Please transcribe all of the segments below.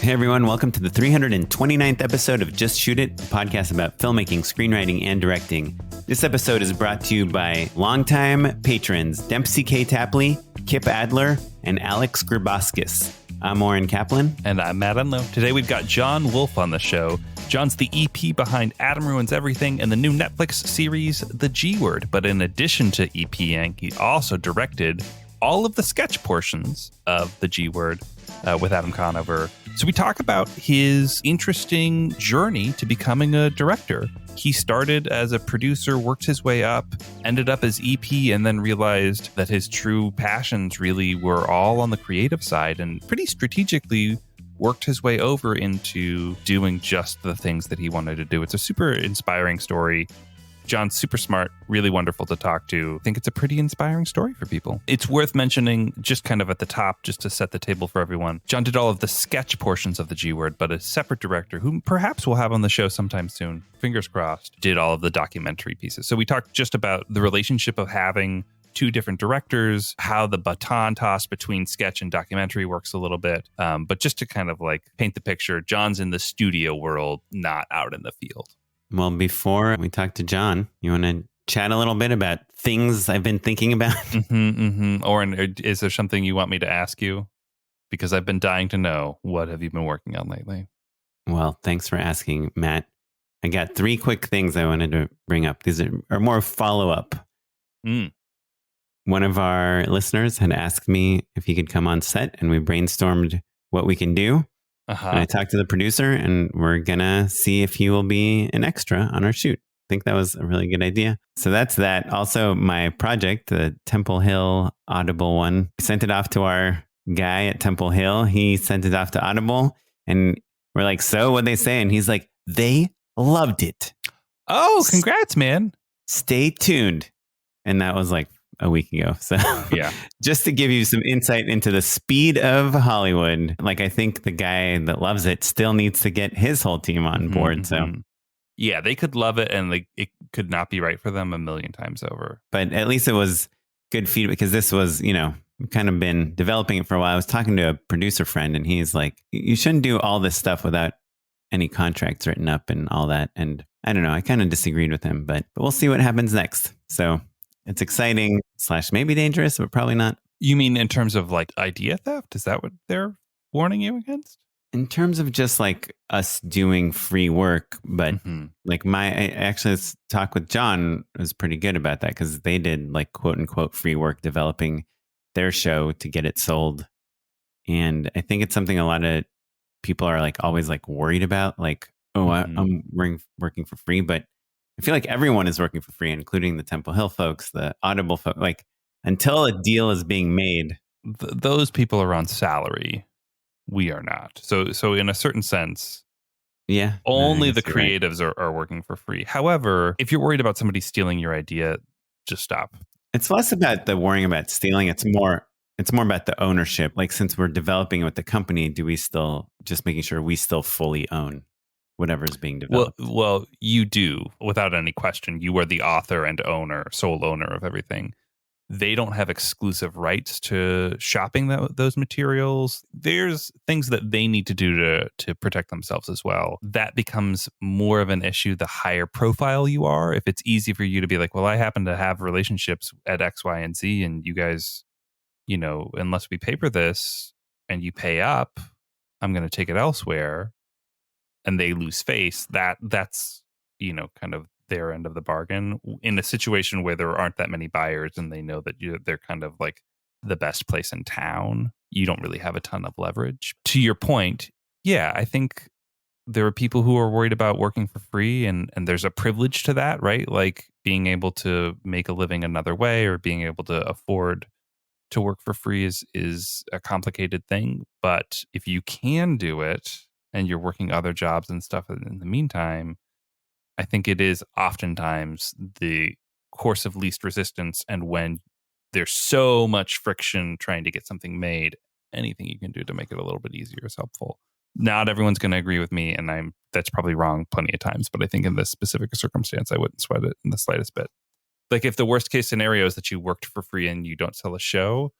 Hey everyone, welcome to the 329th episode of Just Shoot It, a podcast about filmmaking, screenwriting, and directing. This episode is brought to you by longtime patrons Dempsey K. Tapley, Kip Adler, and Alex Grabowskis. I'm Oren Kaplan. And I'm Matt Unlow. Today we've got Jon Wolf on the show. Jon's the EP behind Adam Ruins Everything and the new Netflix series The G Word. But in addition to EPing, he also directed all of the sketch portions of The G Word with Adam Conover. So we talk about his interesting journey to becoming a director. He started as a producer, worked his way up, ended up as EP, and then realized that his true passions really were all on the creative side, and pretty strategically worked his way over into doing just the things that he wanted to do. It's a super inspiring story. Jon's super smart, really wonderful to talk to. I think it's a pretty inspiring story for people. It's worth mentioning, just kind of at the top, just to set the table for everyone. Jon did all of the sketch portions of the G Word, but a separate director, who perhaps we'll have on the show sometime soon, fingers crossed, did all of the documentary pieces. So we talked just about the relationship of having two different directors, how the baton toss between sketch and documentary works a little bit. But just to kind of like paint the picture, Jon's in the studio world, not out in the field. Well, before we talk to Jon, you want to chat a little bit about things I've been thinking about? Oren, is there something you want me to ask you? Because I've been dying to know. What have you been working on lately? Well, thanks for asking, Matt. I got three quick things I wanted to bring up. These are more follow-up. One of our listeners had asked me if he could come on set, and we brainstormed what we can do. And I talked to the producer, and we're going to see if he will be an extra on our shoot. I think that was a really good idea. So that's that. Also, my project, the Temple Hill Audible one, I sent it off to our guy at Temple Hill. He sent it off to Audible, and we're like, so what'd they say? And he's like, they loved it. Oh, congrats, man. Stay tuned. And that was like a week ago. So yeah, just to give you some insight into the speed of Hollywood, like I think the guy that loves it still needs to get his whole team on board. So yeah, they could love it and it could not be right for them a million times over. But at least it was good feedback, because this was, we've kind of been developing it for a while. I was talking to a producer friend, and he's like, you shouldn't do all this stuff without any contracts written up and all that. And I don't know, I kind of disagreed with him, but we'll see what happens next. So it's exciting / maybe dangerous, but probably not. You mean in terms of like idea theft? Is that what they're warning you against? In terms of just like us doing free work, but like this talk with Jon was pretty good about that, because they did like quote unquote free work developing their show to get it sold. And I think it's something a lot of people are like always like worried about, like, I'm working for free, but I feel like everyone is working for free, including the Temple Hill folks, the Audible folks. Like, until a deal is being made, those people are on salary. We are not. So in a certain sense, yeah, only the creatives are working for free. However, if you're worried about somebody stealing your idea, just stop. It's less about the worrying about stealing. It's more about the ownership. Like, since we're developing it with the company, do we still just making sure we still fully own whatever's being developed? Well, you do, without any question. You are the author and sole owner of everything. They don't have exclusive rights to shopping those materials. There's things that they need to do to protect themselves as well. That becomes more of an issue the higher profile you are. If it's easy for you to be like, well, I happen to have relationships at X, Y, and Z, and you guys, unless we pay for this and you pay up, I'm going to take it elsewhere. And they lose face, that's, kind of their end of the bargain in a situation where there aren't that many buyers and they know that they're kind of like the best place in town. You don't really have a ton of leverage. To your point, yeah, I think there are people who are worried about working for free, and there's a privilege to that, right? Like being able to make a living another way, or being able to afford to work for free is a complicated thing. But if you can do it, and you're working other jobs and stuff in the meantime, I think it is oftentimes the course of least resistance. And when there's so much friction trying to get something made, anything you can do to make it a little bit easier is helpful. Not everyone's going to agree with me, and that's probably wrong plenty of times, but I think in this specific circumstance, I wouldn't sweat it in the slightest bit. Like, if the worst case scenario is that you worked for free and you don't sell a show,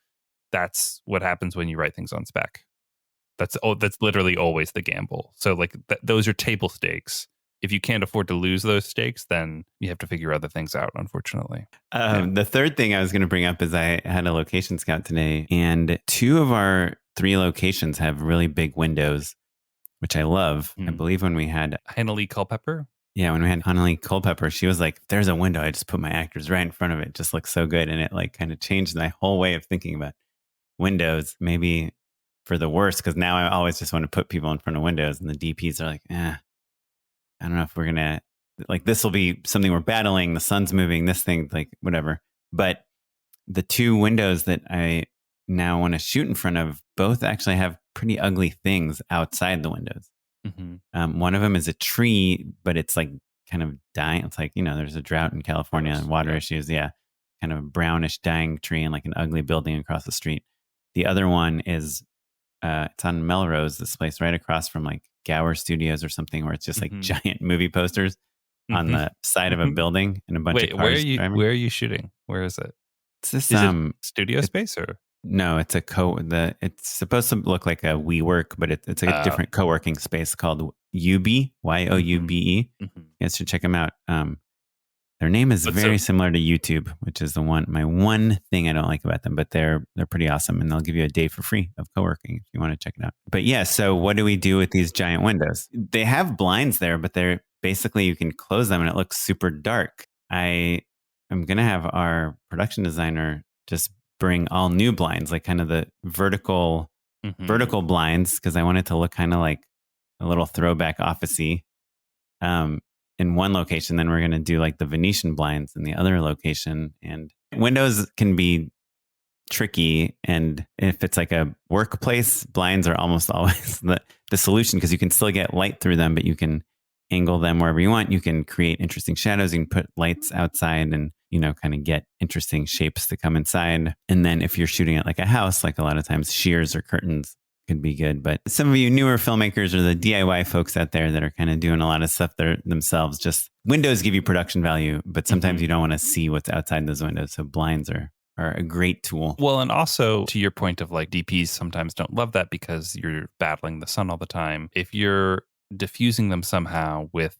that's what happens when you write things on spec. That's literally always the gamble. So like those are table stakes. If you can't afford to lose those stakes, then you have to figure other things out, unfortunately. The third thing I was going to bring up is I had a location scout today, and 2 of our 3 locations have really big windows, which I love. I believe when we had Hannalee Culpepper. Yeah, when we had Hannalee Culpepper, she was like, there's a window. I just put my actors right in front of it. It just looks so good. And it like kind of changed my whole way of thinking about windows, maybe for the worst, because now I always just want to put people in front of windows, and the DPs are like, I don't know if we're going to, like, this will be something we're battling. The sun's moving, this thing, like whatever. But the 2 windows that I now want to shoot in front of both actually have pretty ugly things outside the windows. One of them is a tree, but it's like kind of dying. It's like, there's a drought in California and water issues. Yeah. Kind of a brownish dying tree and like an ugly building across the street. The other one is, it's on Melrose, this place right across from like Gower Studios or something, where it's just like giant movie posters on the side of a building and a bunch of cars driving. Where are you shooting? Where is it? It's this is it studio space or? No, it's it's supposed to look like a WeWork, but it's like a different co-working space called Yoube, Yoube. You guys should check them out. Their name is very similar to YouTube, which is my one thing I don't like about them, but they're pretty awesome, and they'll give you a day for free of co-working if you want to check it out. But yeah, so what do we do with these giant windows? They have blinds there, but they're basically, you can close them and it looks super dark. I am going to have our production designer just bring all new blinds, like kind of the vertical blinds, because I want it to look kind of like a little throwback office-y in one location. Then we're going to do like the Venetian blinds in the other location. And windows can be tricky, and if it's like a workplace, blinds are almost always the solution, because you can still get light through them, but you can angle them wherever you want. You can create interesting shadows. You can put lights outside and kind of get interesting shapes to come inside. And then if you're shooting at like a house, like a lot of times shears or curtains could be good. But some of you newer filmmakers or the DIY folks out there that are kind of doing a lot of stuff themselves, just windows give you production value, but sometimes you don't want to see what's outside those windows. So blinds are a great tool. Well, and also to your point of like DPs sometimes don't love that because you're battling the sun all the time. If you're diffusing them somehow with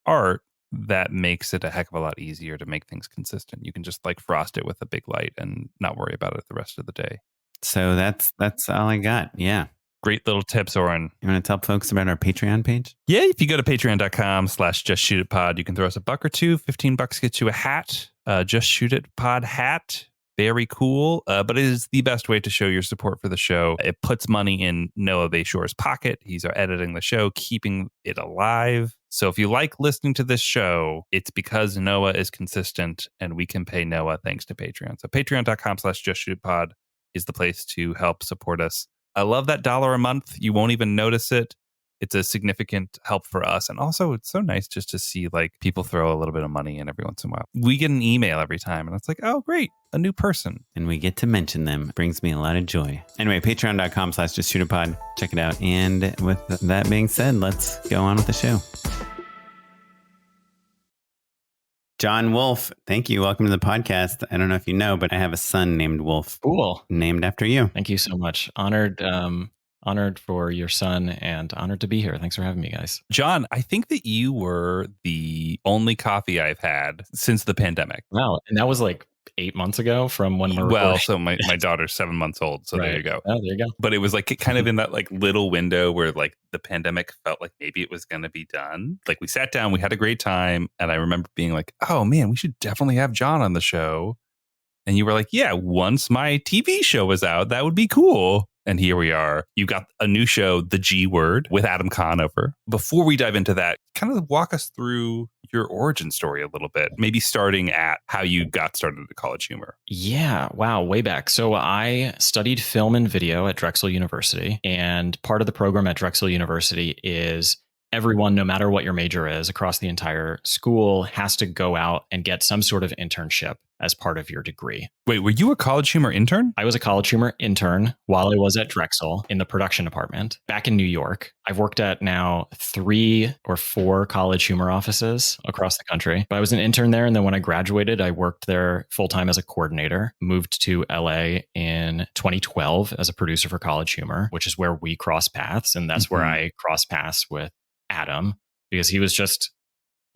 art, that makes it a heck of a lot easier to make things consistent. You can just like frost it with a big light and not worry about it the rest of the day. So that's all I got. Yeah. Great little tips, Oren. You want to tell folks about our Patreon page? Yeah, if you go to patreon.com/justshootitpod, you can throw us $1 or $2. $15 gets you a hat. Just Shoot It Pod hat. Very cool, but it is the best way to show your support for the show. It puts money in Noah Bayshore's pocket. He's editing the show, keeping it alive. So if you like listening to this show, it's because Noah is consistent and we can pay Noah thanks to Patreon. So patreon.com/justshootitpod is the place to help support us. I love that $1 a month. You won't even notice it. It's a significant help for us. And also, it's so nice just to see like people throw a little bit of money in every once in a while. We get an email every time and it's like, oh, great, a new person. And we get to mention them. It brings me a lot of joy. Anyway, patreon.com/justshootitpod. Check it out. And with that being said, let's go on with the show. Jon Wolf, thank you. Welcome to the podcast. I don't know if you know, but I have a son named Wolf. Cool. Named after you. Thank you so much. Honored for your son and honored to be here. Thanks for having me, guys. Jon, I think that you were the only coffee I've had since the pandemic. Wow. And that was like 8 months ago from when we're recording. So my daughter's 7 months old. So There you go. Oh, there you go. But it was like kind of in that like little window where like the pandemic felt like maybe it was going to be done. Like we sat down, we had a great time. And I remember being like, oh man, we should definitely have Jon on the show. And you were like, yeah, once my TV show is out, that would be cool. And here we are. You got a new show, The G Word, with Adam Conover. Before we dive into that, kind of walk us through your origin story a little bit, maybe starting at how you got started at College Humor. Yeah. Wow. Way back. So I studied film and video at Drexel University. And part of the program at Drexel University is everyone, no matter what your major is across the entire school, has to go out and get some sort of internship as part of your degree. Wait, were you a College Humor intern? I was a College Humor intern while I was at Drexel in the production department back in New York. I've worked at now 3 or 4 College Humor offices across the country. But I was an intern there. And then when I graduated, I worked there full time as a coordinator, moved to LA in 2012 as a producer for College Humor, which is where we cross paths. And that's where I cross paths with Adam, because he was just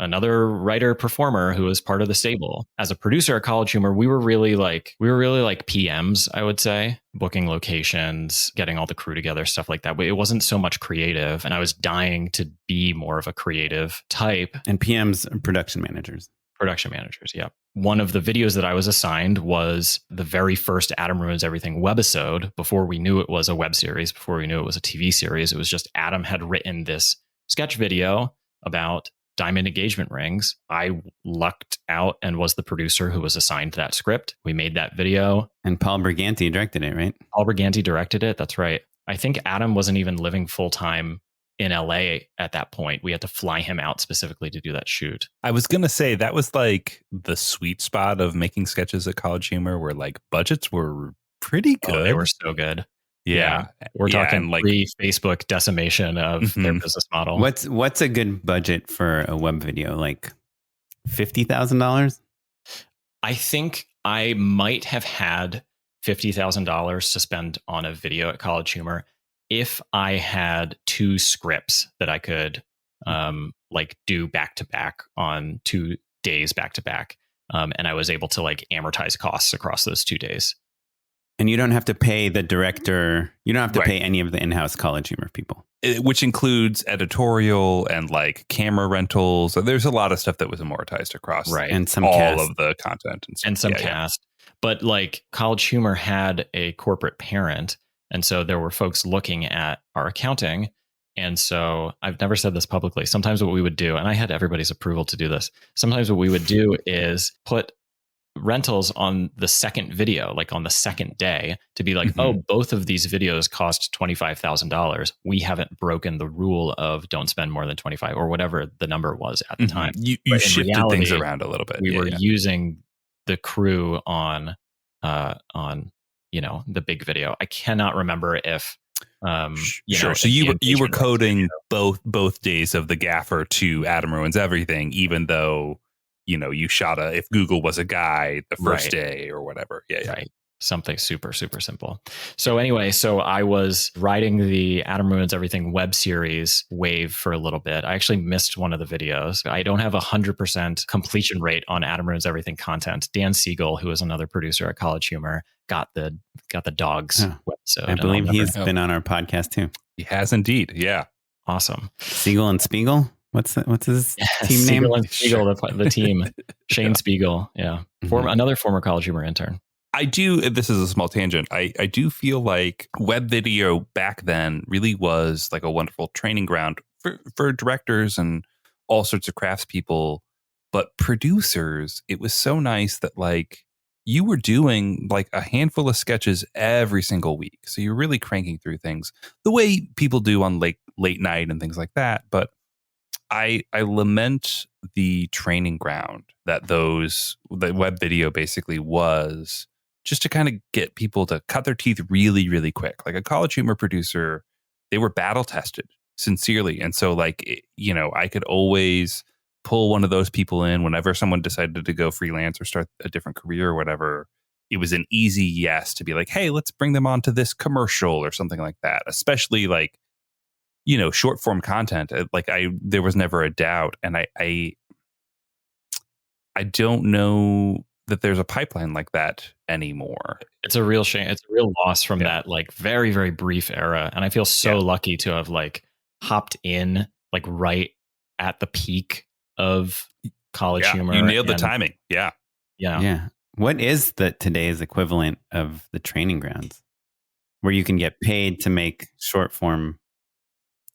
another writer performer who was part of the stable. As a producer at College Humor, we were really like PMs, I would say, booking locations, getting all the crew together, stuff like that. But it wasn't so much creative, and I was dying to be more of a creative type. And PMs are production managers. Production managers, yeah. One of the videos that I was assigned was the very first Adam Ruins Everything webisode. Before we knew it was a web series, before we knew it was a TV series, it was just Adam had written this sketch video about diamond engagement rings. I lucked out and was the producer who was assigned that script. We made that video. And Paul Briganti directed it, right? Paul Briganti directed it. That's right. I think Adam wasn't even living full time in LA at that point. We had to fly him out specifically to do that shoot. I was going to say that was like the sweet spot of making sketches at College Humor, where like budgets were pretty good. Oh, they were so good. Yeah. We're talking like pre-Facebook decimation of their business model. What's a good budget for a web video? Like $50,000? I think I might have had $50,000 to spend on a video at College Humor if I had 2 scripts that I could like do back to back on 2 days back to back. And I was able to like amortize costs across those 2 days. And you don't have to pay the director. You don't have to pay any of the in-house College Humor people. Which includes editorial and like camera rentals. There's a lot of stuff that was amortized across and some all cast. of the content. And some cast. But like College Humor had a corporate parent. And so there were folks looking at our accounting. And so I've never said this publicly. Sometimes what we would do, and I had everybody's approval to do this. Sometimes what we would do is put rentals on the second video, like on the second day, to be like, oh, both of these videos cost $25,000. We haven't broken the rule of don't spend more than 25 or whatever the number was at the time. You shifted reality, things around a little bit. We were using the crew on you know, the big video. I cannot remember if sure. So you were coding both days of the gaffer to Adam Ruins Everything, even though you know, you shot if Google was a guy the first day or whatever. Yeah. Right. Something super, super simple. So anyway, so I was riding the Adam Ruins Everything web series wave for a little bit. I actually missed one of the videos. I don't have 100% completion rate on Adam Ruins Everything content. Dan Spiegel, who is another producer at College Humor, got the dogs webisode. I believe he's been on our podcast too. He has indeed. Yeah. Awesome. Siegel and Spiegel? What's his team Spiegel name? And Spiegel, the team. Shane Spiegel. Yeah. Another former College Humor intern. I do. This is a small tangent. I do feel like web video back then really was like a wonderful training ground for directors and all sorts of craftspeople. But producers, it was so nice that like you were doing like a handful of sketches every single week. So you're really cranking through things the way people do on late night and things like that. But I lament the training ground that the web video basically was, just to kind of get people to cut their teeth really, really quick. Like a College Humor producer, they were battle tested sincerely. And so like, you know, I could always pull one of those people in whenever someone decided to go freelance or start a different career or whatever. It was an easy yes to be like, hey, let's bring them onto this commercial or something like that. Especially like, you know, short form content. Like there was never a doubt. And I don't know that there's a pipeline like that anymore. It's a real shame. It's a real loss from that like very, very brief era. And I feel so lucky to have like hopped in like right at the peak of College Humor. You nailed the timing. Yeah. What is today's equivalent of the training grounds where you can get paid to make short form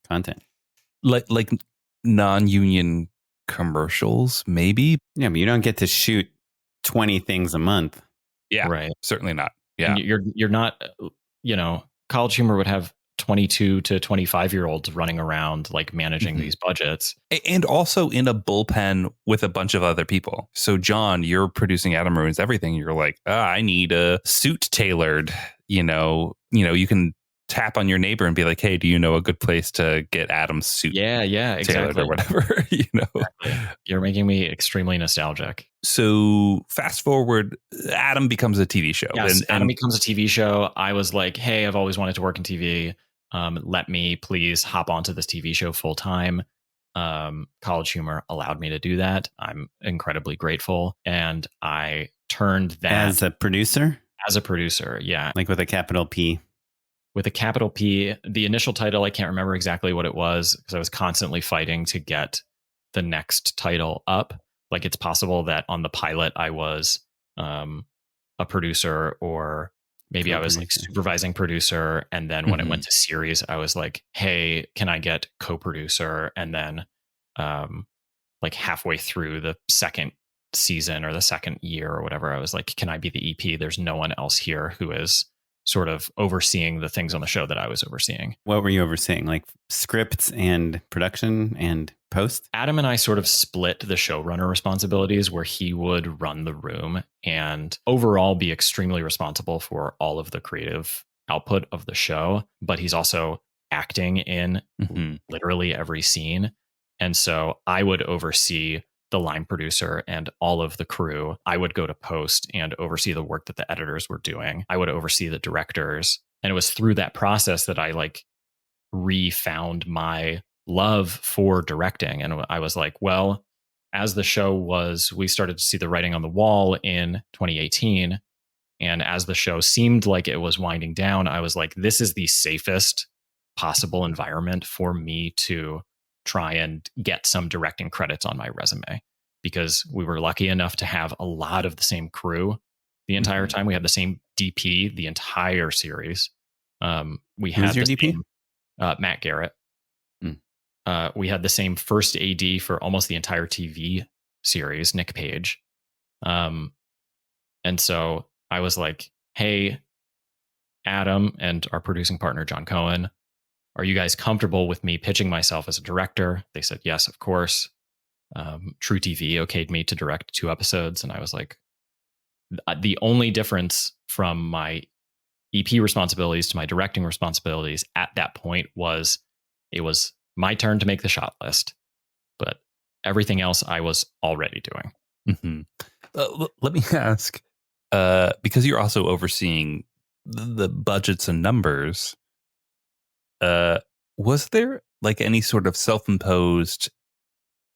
content? Like non-union commercials, maybe. Yeah, but you don't get to shoot 20 things a month. Yeah, right. Certainly not. Yeah, and you're not. You know, College Humor would have 22 to 25-year-olds running around like managing these budgets. And also in a bullpen with a bunch of other people. So Jon, you're producing Adam Ruins Everything. You're like, I need a suit tailored, you can tap on your neighbor and be like, hey, do you know a good place to get Adam's suit? Yeah, exactly. Or whatever, Exactly. You're making me extremely nostalgic. So fast forward, Adam becomes a TV show. Yes, Adam becomes a TV show. I was like, hey, I've always wanted to work in TV. Let me please hop onto this TV show full time. College Humor allowed me to do that. I'm incredibly grateful. And I turned that as a producer, yeah. Like with a capital P. With a capital P. The initial title, I can't remember exactly what it was because I was constantly fighting to get the next title up. Like it's possible that on the pilot I was a producer, or maybe I was like supervising producer. And then when it went to series, I was like, hey, can I get co-producer? And then like halfway through the second season or the second year or whatever, I was like, can I be the EP? There's no one else here who is sort of overseeing the things on the show that I was overseeing. What were you overseeing? Like scripts and production and post? Adam and I sort of split the showrunner responsibilities, where he would run the room and overall be extremely responsible for all of the creative output of the show. But he's also acting in literally every scene. And so I would oversee the line producer and all of the crew. I would go to post and oversee the work that the editors were doing. I would oversee the directors. And it was through that process that I like refound my love for directing. And I was like, well, as the show we started to see the writing on the wall in 2018. And as the show seemed like it was winding down, I was like, this is the safest possible environment for me to try and get some directing credits on my resume, because we were lucky enough to have a lot of the same crew the entire time. We had the same DP the entire series. We had your DP? Matt Garrett. We had the same first AD for almost the entire TV series, Nick Page. And so I was like, hey, Adam and our producing partner, John Cohen, are you guys comfortable with me pitching myself as a director? They said, yes, of course. True TV okayed me to direct 2 episodes. And I was like, the only difference from my EP responsibilities to my directing responsibilities at that point was it was my turn to make the shot list, but everything else I was already doing. Let me ask, because you're also overseeing the budgets and numbers, was there like any sort of self-imposed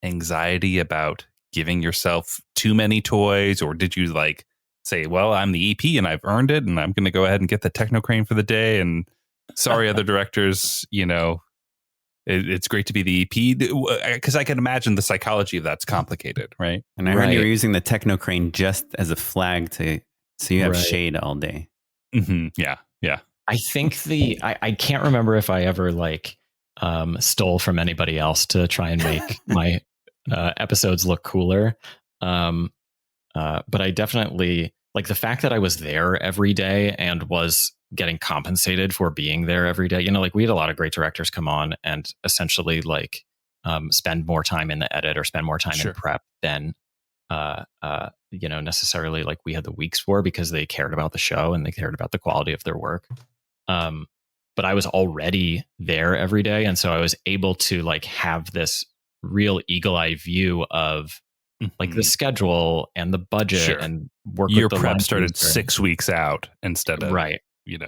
anxiety about giving yourself too many toys, or did you like say, well, I'm the EP and I've earned it and I'm going to go ahead and get the techno crane for the day, and sorry other directors, it's great to be the EP? Because I can imagine the psychology of that's complicated, right? And I heard you were using the techno crane just as a flag so you have shade all day. Yeah. I think I can't remember if I ever stole from anybody else to try and make my episodes look cooler. But I definitely like the fact that I was there every day and was getting compensated for being there every day. We had a lot of great directors come on and essentially spend more time in the edit or spend more time in prep than necessarily we had the weeks for, because they cared about the show and they cared about the quality of their work. But I was already there every day. And so I was able to have this real eagle-eye view of the schedule and the budget and work your with the prep started 6 weeks out instead of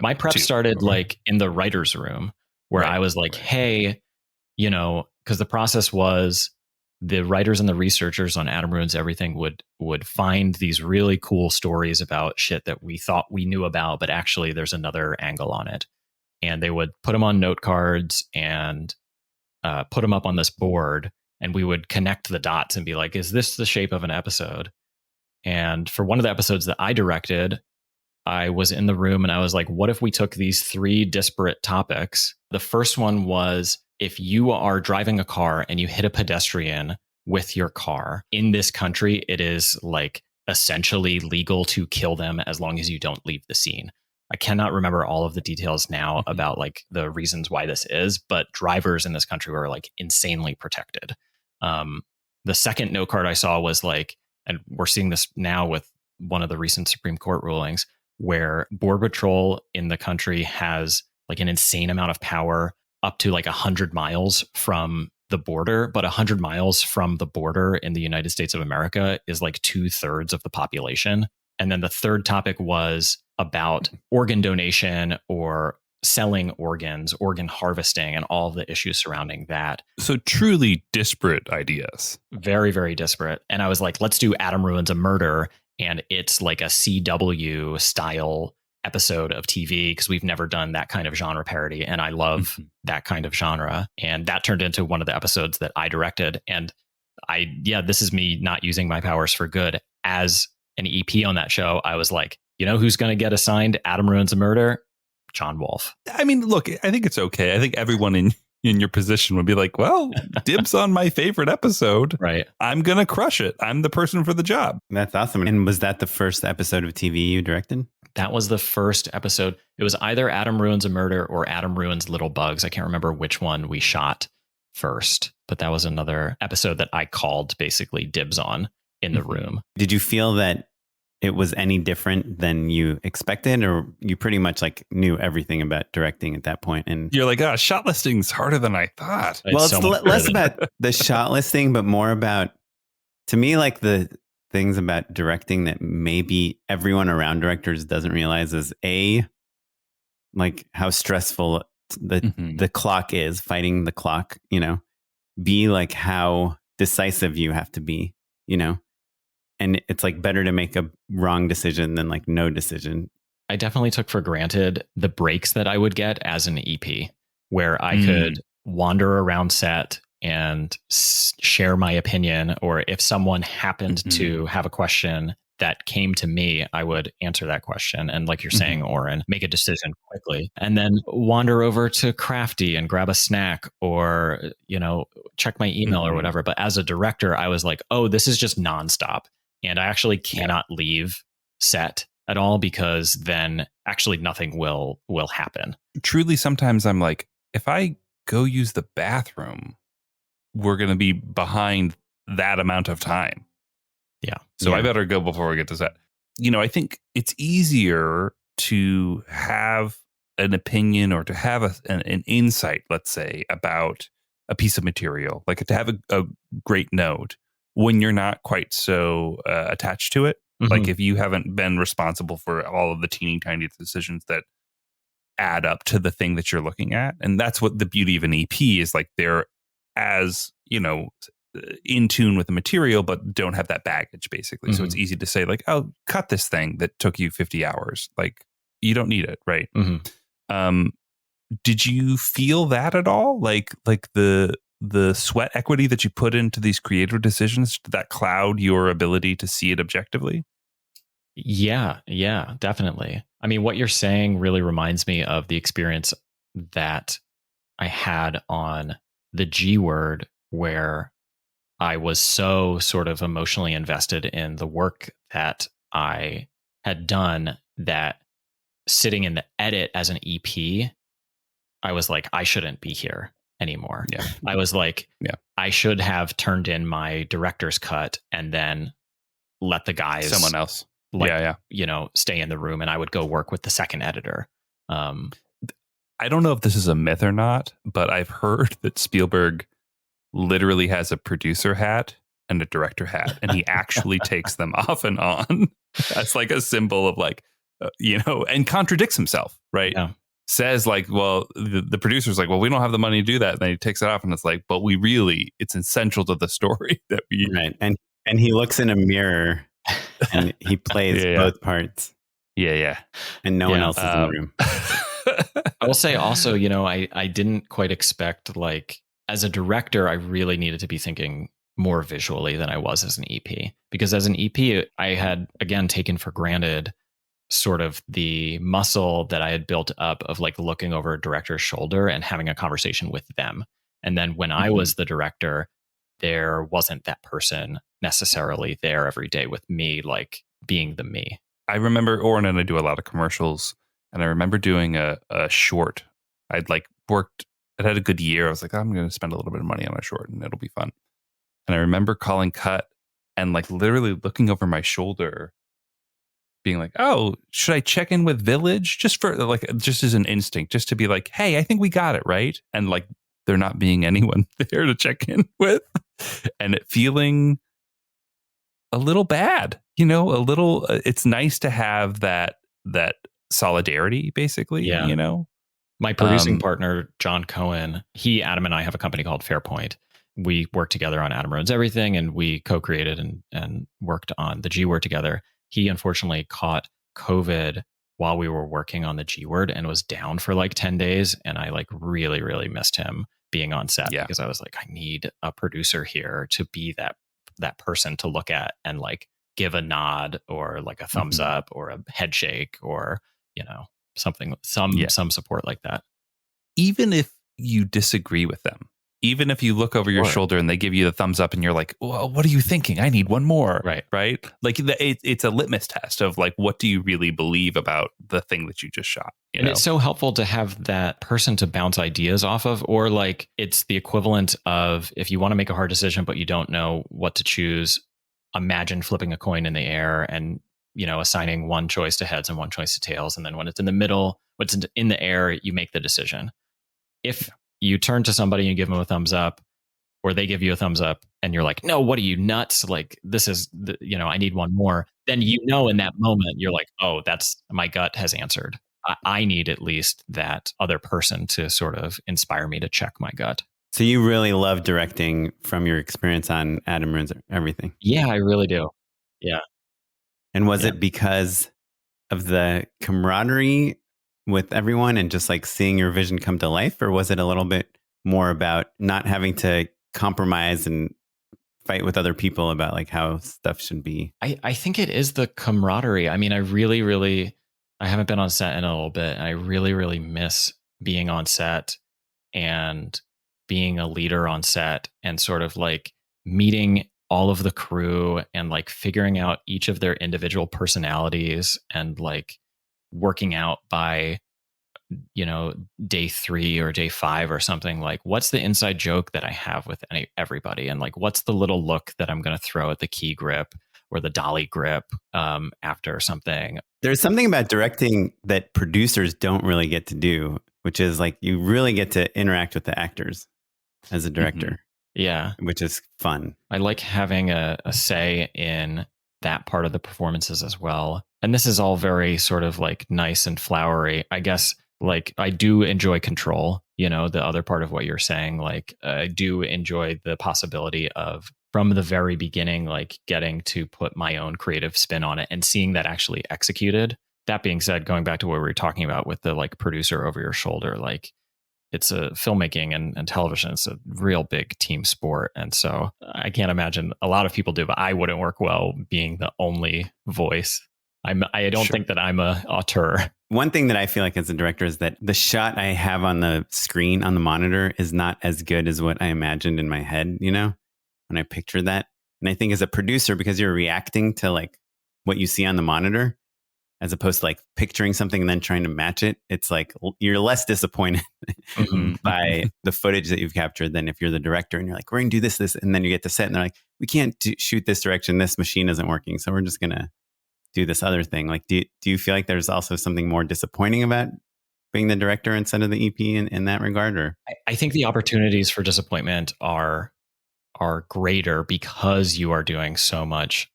my prep 2. started in the writer's room where I was like, hey, because the process was the writers and the researchers on Adam Ruins Everything would find these really cool stories about shit that we thought we knew about, but actually there's another angle on it. And they would put them on note cards and put them up on this board, and we would connect the dots and be like, is this the shape of an episode? And for one of the episodes that I directed, I was in the room and I was like, what if we took these 3 disparate topics? The first one was, if you are driving a car and you hit a pedestrian with your car in this country, it is essentially legal to kill them as long as you don't leave the scene. I cannot remember all of the details now about like the reasons why this is, but drivers in this country were like insanely protected. The second note card I saw was like, and we're seeing this now with one of the recent Supreme Court rulings, where Border Patrol in the country has like an insane amount of power up to like 100 miles from the border, but 100 miles from the border in the United States of America is like 2/3 of the population. And then the third topic was about organ donation or selling organs, organ harvesting, and all the issues surrounding that. So truly disparate ideas. Very, very disparate. And I was like, let's do Adam Ruins a Murder. And it's like a CW style episode of TV because we've never done that kind of genre parody. And I love that kind of genre. And that turned into one of the episodes that I directed. And this is me not using my powers for good. As an EP on that show, I was like, you know who's going to get assigned Adam Ruins a Murder? Jon Wolf. I mean, look, I think it's okay. I think everyone in your position would be like, well, dibs on my favorite episode. Right. I'm going to crush it. I'm the person for the job. That's awesome. And was that the first episode of TV you directed? That was the first episode. It was either Adam Ruins a Murder or Adam Ruins Little Bugs. I can't remember which one we shot first, but that was another episode that I called basically dibs on in the room. Did you feel that it was any different than you expected, or you pretty much like knew everything about directing at that point? And you're like, shot listing's harder than I thought. Well, it's less about the shot listing, but more about, to me, like the things about directing that maybe everyone around directors doesn't realize is like how stressful the clock is, fighting the clock, B, like how decisive you have to be, and it's like better to make a wrong decision than like no decision. I definitely took for granted the breaks that I would get as an EP, where I could wander around set and share my opinion, or if someone happened to have a question that came to me, I would answer that question. And like you're saying, Oren, make a decision quickly and then wander over to Crafty and grab a snack or, check my email or whatever. But as a director, I was like, oh, this is just nonstop. And I actually cannot leave set at all because then actually nothing will happen. Truly, sometimes I'm like, if I go use the bathroom, we're going to be behind that amount of time. Yeah. So I better go before we get to set. I think it's easier to have an opinion or to have an insight, let's say, about a piece of material, like to have a great note when you're not quite so attached to it. Like if you haven't been responsible for all of the teeny tiny decisions that add up to the thing that you're looking at. And that's what the beauty of an EP is, like they're as, in tune with the material, but don't have that baggage basically. So it's easy to say like, oh, cut this thing that took you 50 hours. Like you don't need it. Right. Did you feel that at all? Like the sweat equity that you put into these creative decisions, did that cloud your ability to see it objectively? Yeah, definitely. I mean, what you're saying really reminds me of the experience that I had on the G Word, where I was so sort of emotionally invested in the work that I had done that sitting in the edit as an EP, I was like, I shouldn't be here anymore. Yeah. I was like, I should have turned in my director's cut and then let the guys, someone else, stay in the room, and I would go work with the second editor. I don't know if this is a myth or not, but I've heard that Spielberg literally has a producer hat and a director hat, and he actually takes them off and on as like a symbol of like, and contradicts himself, right? Yeah. Says like, well, the producer's like, well, we don't have the money to do that. And then he takes it off and it's like, but it's essential to the story that we... Right. And he looks in a mirror and he plays both parts. Yeah. And no one else is in the room. I will say also, I didn't quite expect, like, as a director, I really needed to be thinking more visually than I was as an EP. Because as an EP, I had, again, taken for granted sort of the muscle that I had built up of like looking over a director's shoulder and having a conversation with them. And then when I was the director, there wasn't that person necessarily there every day with me, like being the me. I remember Oren and I do a lot of commercials, And I remember doing a short. I'd like worked, I'd had a good year. I was like, I'm going to spend a little bit of money on a short and it'll be fun. And I remember calling cut and like literally looking over my shoulder, being like, oh, should I check in with Village? Just for like, just as an instinct, just to be like, hey, I think we got it, right? And like, there not being anyone there to check in with, and it feeling a little bad, a little, it's nice to have that solidarity, basically, My producing partner, John Cohen, Adam and I have a company called Fairpoint. We worked together on Adam Ruins Everything, and we co-created and worked on the G Word together. He unfortunately caught COVID while we were working on the G Word and was down for like 10 days. And I like really, really missed him being on set because I was like, I need a producer here to be that person to look at and like give a nod or like a thumbs up or a head shake or, something, some support like that. Even if you disagree with them, even if you look over your shoulder and they give you the thumbs up and you're like, well, what are you thinking? I need one more. Right. Like it's a litmus test of like, what do you really believe about the thing that you just shot? And it's so helpful to have that person to bounce ideas off of, or like it's the equivalent of if you want to make a hard decision, but you don't know what to choose, imagine flipping a coin in the air and, assigning one choice to heads and one choice to tails. And then when it's in the middle, what's in the air, you make the decision. If you turn to somebody and you give them a thumbs up, or they give you a thumbs up and you're like, no, what are you nuts? Like, this is, I need one more. Then, in that moment, you're like, oh, that's my gut has answered. I need at least that other person to sort of inspire me to check my gut. So you really love directing from your experience on Adam Ruins Everything? Yeah, I really do. Yeah. And was it because of the camaraderie with everyone and just like seeing your vision come to life? Or was it a little bit more about not having to compromise and fight with other people about like how stuff should be? I think it is the camaraderie. I mean, I really, really, I haven't been on set in a little bit. And I really, really miss being on set and being a leader on set and sort of like meeting all of the crew and like figuring out each of their individual personalities and like working out by, day 3 or day 5 or something, like what's the inside joke that I have with everybody? And like, what's the little look that I'm going to throw at the key grip or the dolly grip after something? There's something about directing that producers don't really get to do, which is like you really get to interact with the actors as a director. Yeah. Which is fun. I like having a say in that part of the performances as well. And this is all very sort of like nice and flowery. I guess like I do enjoy control, the other part of what you're saying. Like I do enjoy the possibility of from the very beginning, like getting to put my own creative spin on it and seeing that actually executed. That being said, going back to what we were talking about with the like producer over your shoulder, like it's a filmmaking and television. It's a real big team sport. And so I can't imagine a lot of people do, but I wouldn't work well being the only voice. I don't think that I'm a auteur. One thing that I feel like as a director is that the shot I have on the screen, on the monitor, is not as good as what I imagined in my head, when I picture that. And I think as a producer, because you're reacting to like what you see on the monitor, as opposed to like picturing something and then trying to match it, it's like you're less disappointed by the footage that you've captured than if you're the director and you're like, we're going to do this, and then you get to set and they're like, we can't shoot this direction. This machine isn't working. So we're just going to do this other thing. Like, do you feel like there's also something more disappointing about being the director instead of the EP in that regard? Or I think the opportunities for disappointment are greater because you are doing so much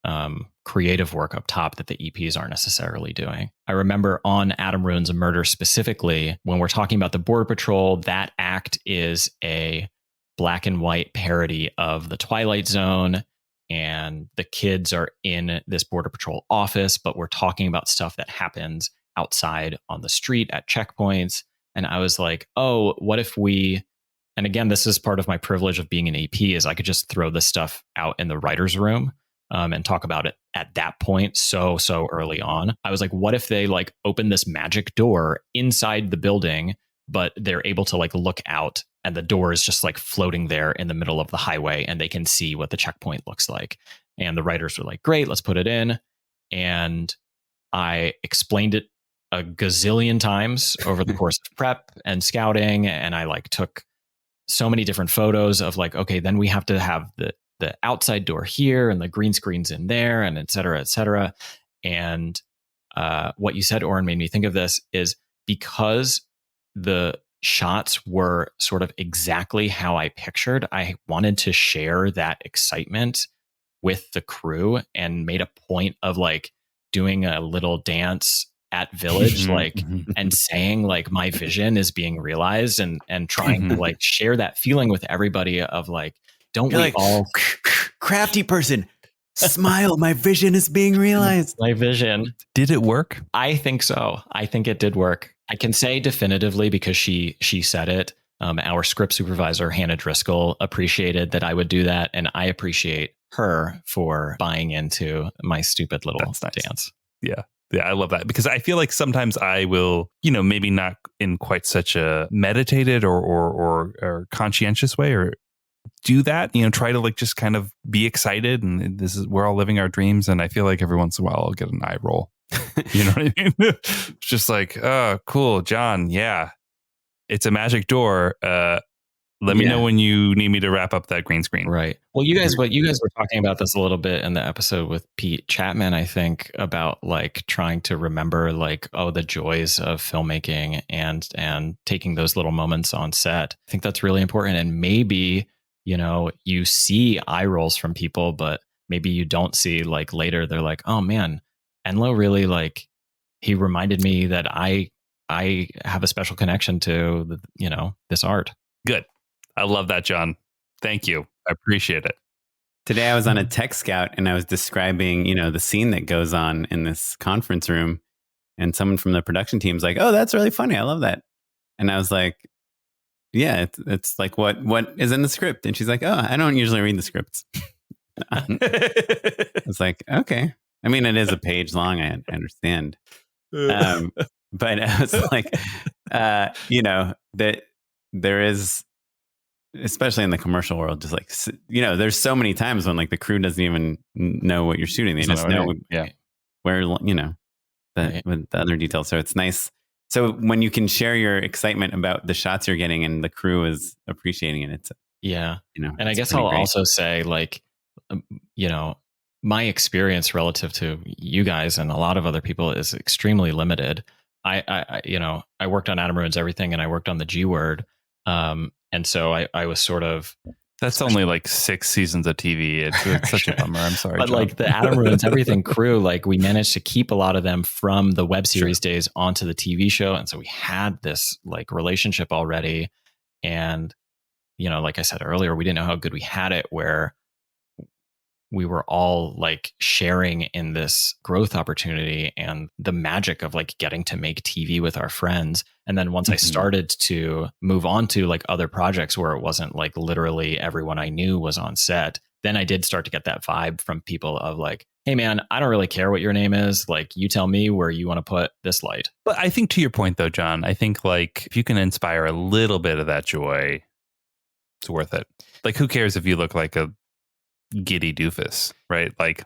creative work up top that the EPs aren't necessarily doing. I remember on Adam Ruins a Murder specifically, when we're talking about the Border Patrol, that act is a black and white parody of the Twilight Zone. And the kids are in this Border Patrol office, but we're talking about stuff that happens outside on the street at checkpoints. And I was like, oh, what if we, and again, this is part of my privilege of being an AP, is I could just throw this stuff out in the writer's room and talk about it at that point so early on. I was like, what if they like open this magic door inside the building, but they're able to like look out and the door is just like floating there in the middle of the highway and they can see what the checkpoint looks like. And the writers were like, great, let's put it in. And I explained it a gazillion times over the course of prep and scouting. And I like took so many different photos of like, okay, then we have to have the outside door here and the green screens in there and et cetera, et cetera. And what you said, Oren, made me think of this is because the shots were sort of exactly how I pictured, I wanted to share that excitement with the crew and made a point of like doing a little dance at Village, like, and saying like my vision is being realized and trying to like share that feeling with everybody of like, don't we all crafty person smile, my vision is being realized. My vision. Did it work? I think so. I think it did work. I can say definitively because she said it. Our script supervisor, Hannah Driscoll, appreciated that I would do that. And I appreciate her for buying into my stupid little dance. Yeah. Yeah, I love that because I feel like sometimes I will, maybe not in quite such a meditated or conscientious way or do that, try to like just kind of be excited. And we're all living our dreams. And I feel like every once in a while I'll get an eye roll. You know what I mean? It's just like, oh, cool, John. Yeah, it's a magic door. Let me know when you need me to wrap up that green screen. Right. Well, you guys were talking about this a little bit in the episode with Pete Chapman, I think, about like trying to remember like, the joys of filmmaking and taking those little moments on set. I think that's really important. And maybe, you see eye rolls from people, but maybe you don't see like later they're like, oh man, Enlo really like, he reminded me that I have a special connection to this art. Good. I love that, John. Thank you. I appreciate it. Today I was on a tech scout and I was describing, the scene that goes on in this conference room, and someone from the production team was like, "Oh, that's really funny. I love that." And I was like, "Yeah, it's like what is in the script." And she's like, "Oh, I don't usually read the scripts." I was like, "Okay." I mean, it is a page long. I understand. But I was like, that there is, especially in the commercial world, just like, there's so many times when like the crew doesn't even know what you're shooting. They just know where, with the other details. So it's nice. So when you can share your excitement about the shots you're getting and the crew is appreciating it, it's, and I guess I'll also say like, my experience relative to you guys and a lot of other people is extremely limited. I worked on Adam Ruins Everything and I worked on the G Word. And so I was sort of... That's only like 6 seasons of TV. It's such a bummer. I'm sorry. But John. Like the Adam Ruins Everything crew, like we managed to keep a lot of them from the web series days onto the TV show. And so we had this like relationship already. And, like I said earlier, we didn't know how good we had it, where we were all like sharing in this growth opportunity and the magic of like getting to make TV with our friends. And then once I started to move on to like other projects where it wasn't like literally everyone I knew was on set, then I did start to get that vibe from people of like, hey man, I don't really care what your name is. Like you tell me where you want to put this light. But I think to your point though, John, I think like if you can inspire a little bit of that joy, it's worth it. Like who cares if you look like a giddy doofus, right? Like,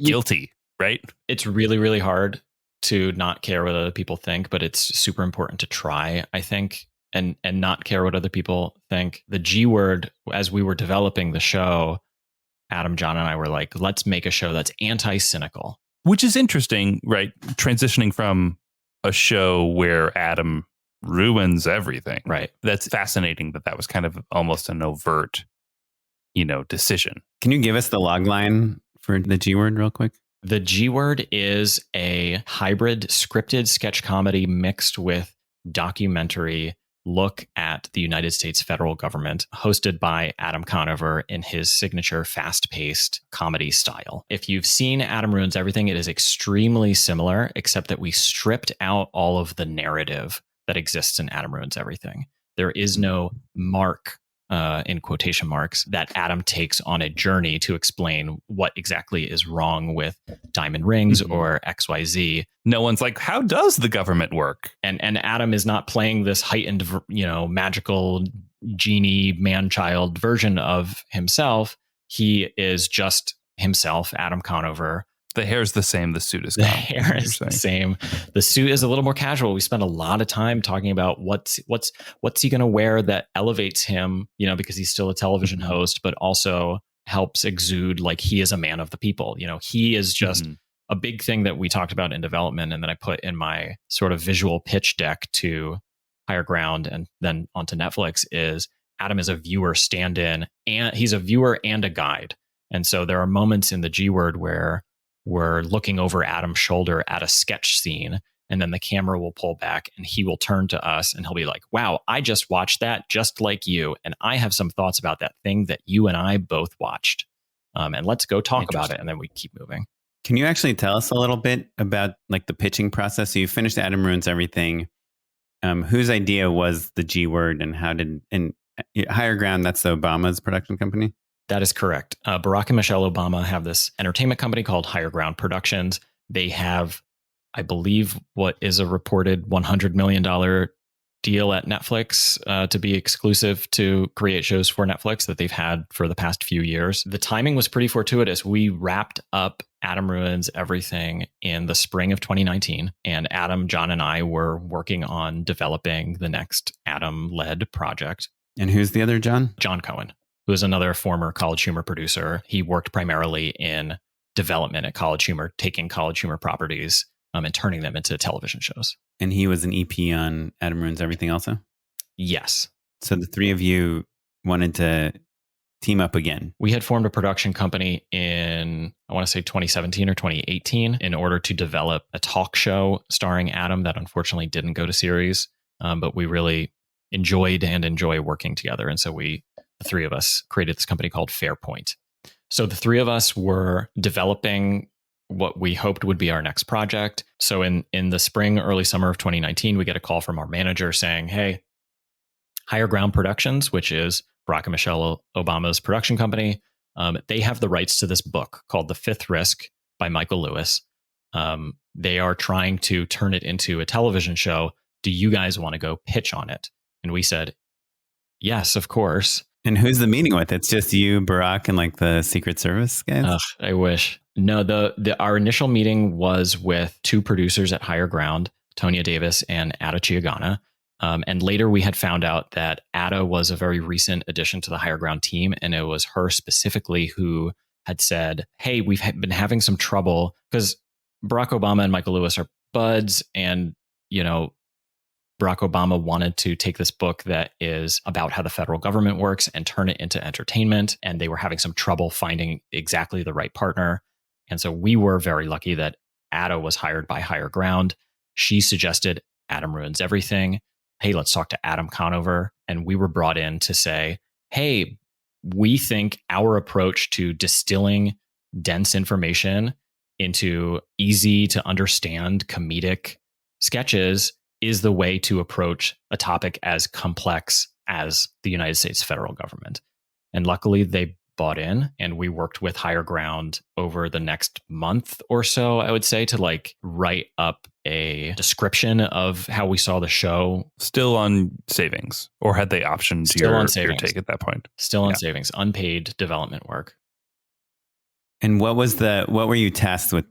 guilty, right? It's really, really hard to not care what other people think, but it's super important to try, I think, and not care what other people think. The G Word, as we were developing the show, Adam, John, and I were like, let's make a show that's anti-cynical. Which is interesting, right? Transitioning from a show where Adam ruins everything. Right. That's fascinating that was kind of almost an overt decision. Can you give us the log line for the G Word real quick? The G Word is a hybrid scripted sketch comedy mixed with documentary look at the United States federal government, hosted by Adam Conover in his signature fast-paced comedy style. If you've seen Adam Ruins Everything, it is extremely similar, except that we stripped out all of the narrative that exists in Adam Ruins Everything. There is no mark, in quotation marks, that Adam takes on a journey to explain what exactly is wrong with diamond rings or XYZ. No one's like, how does the government work? And Adam is not playing this heightened, magical genie man-child version of himself. He is just himself, Adam Conover, The hair's the same. The suit is The gone. hair is the same. The suit is a little more casual. We spent a lot of time talking about what's he going to wear that elevates him, because he's still a television host, but also helps exude like he is a man of the people. He is just a big thing that we talked about in development, and then I put in my sort of visual pitch deck to Higher Ground and then onto Netflix is Adam is a viewer stand-in, and he's a viewer and a guide. And so there are moments in the G Word where we're looking over Adam's shoulder at a sketch scene, and then the camera will pull back and he will turn to us and he'll be like, wow, I just watched that just like you. And I have some thoughts about that thing that you and I both watched. And let's go talk about it. And then we keep moving. Can you actually tell us a little bit about like the pitching process? So you finished Adam Ruins Everything. Whose idea was the G Word, and how did, and Higher Ground, that's the Obama's production company? That is correct. Barack and Michelle Obama have this entertainment company called Higher Ground Productions. They have, I believe, what is a reported $100 million deal at Netflix to be exclusive to create shows for Netflix that they've had for the past few years. The timing was pretty fortuitous. We wrapped up Adam Ruins Everything in the spring of 2019, and Adam, John, and I were working on developing the next Adam-led project. And who's the other John? John Cohen, who is another former College Humor producer. He worked primarily in development at College Humor, taking College Humor properties and turning them into television shows. And he was an EP on Adam Ruins Everything also? Yes. So the three of you wanted to team up again. We had formed a production company in, I want to say 2017 or 2018, in order to develop a talk show starring Adam that unfortunately didn't go to series. But we really enjoyed and enjoy working together. And so the three of us created this company called Fairpoint. So the three of us were developing what we hoped would be our next project. So in the spring, early summer of 2019, we get a call from our manager saying, hey, Higher Ground Productions, which is Barack and Michelle Obama's production company, they have the rights to this book called The Fifth Risk by Michael Lewis. They are trying to turn it into a television show. Do you guys want to go pitch on it? And we said, yes, of course. And who's the meeting with? It's just you, Barack, and like the Secret Service guys? Ugh, I wish. No, our initial meeting was with two producers at Higher Ground, Tonya Davis and Ada Chiagana. And later we had found out that Ada was a very recent addition to the Higher Ground team. And it was her specifically who had said, hey, we've been having some trouble because Barack Obama and Michael Lewis are buds. And, Barack Obama wanted to take this book that is about how the federal government works and turn it into entertainment. And they were having some trouble finding exactly the right partner. And so we were very lucky that Ada was hired by Higher Ground. She suggested Adam Ruins Everything. Hey, let's talk to Adam Conover. And we were brought in to say, hey, we think our approach to distilling dense information into easy to understand comedic sketches is the way to approach a topic as complex as the United States federal government. And luckily they bought in, and we worked with Higher Ground over the next month or so, I would say, to write up a description of how we saw the show. Still on savings, or had they optioned your take at that point? Still on savings, unpaid development work. And what were you tasked with?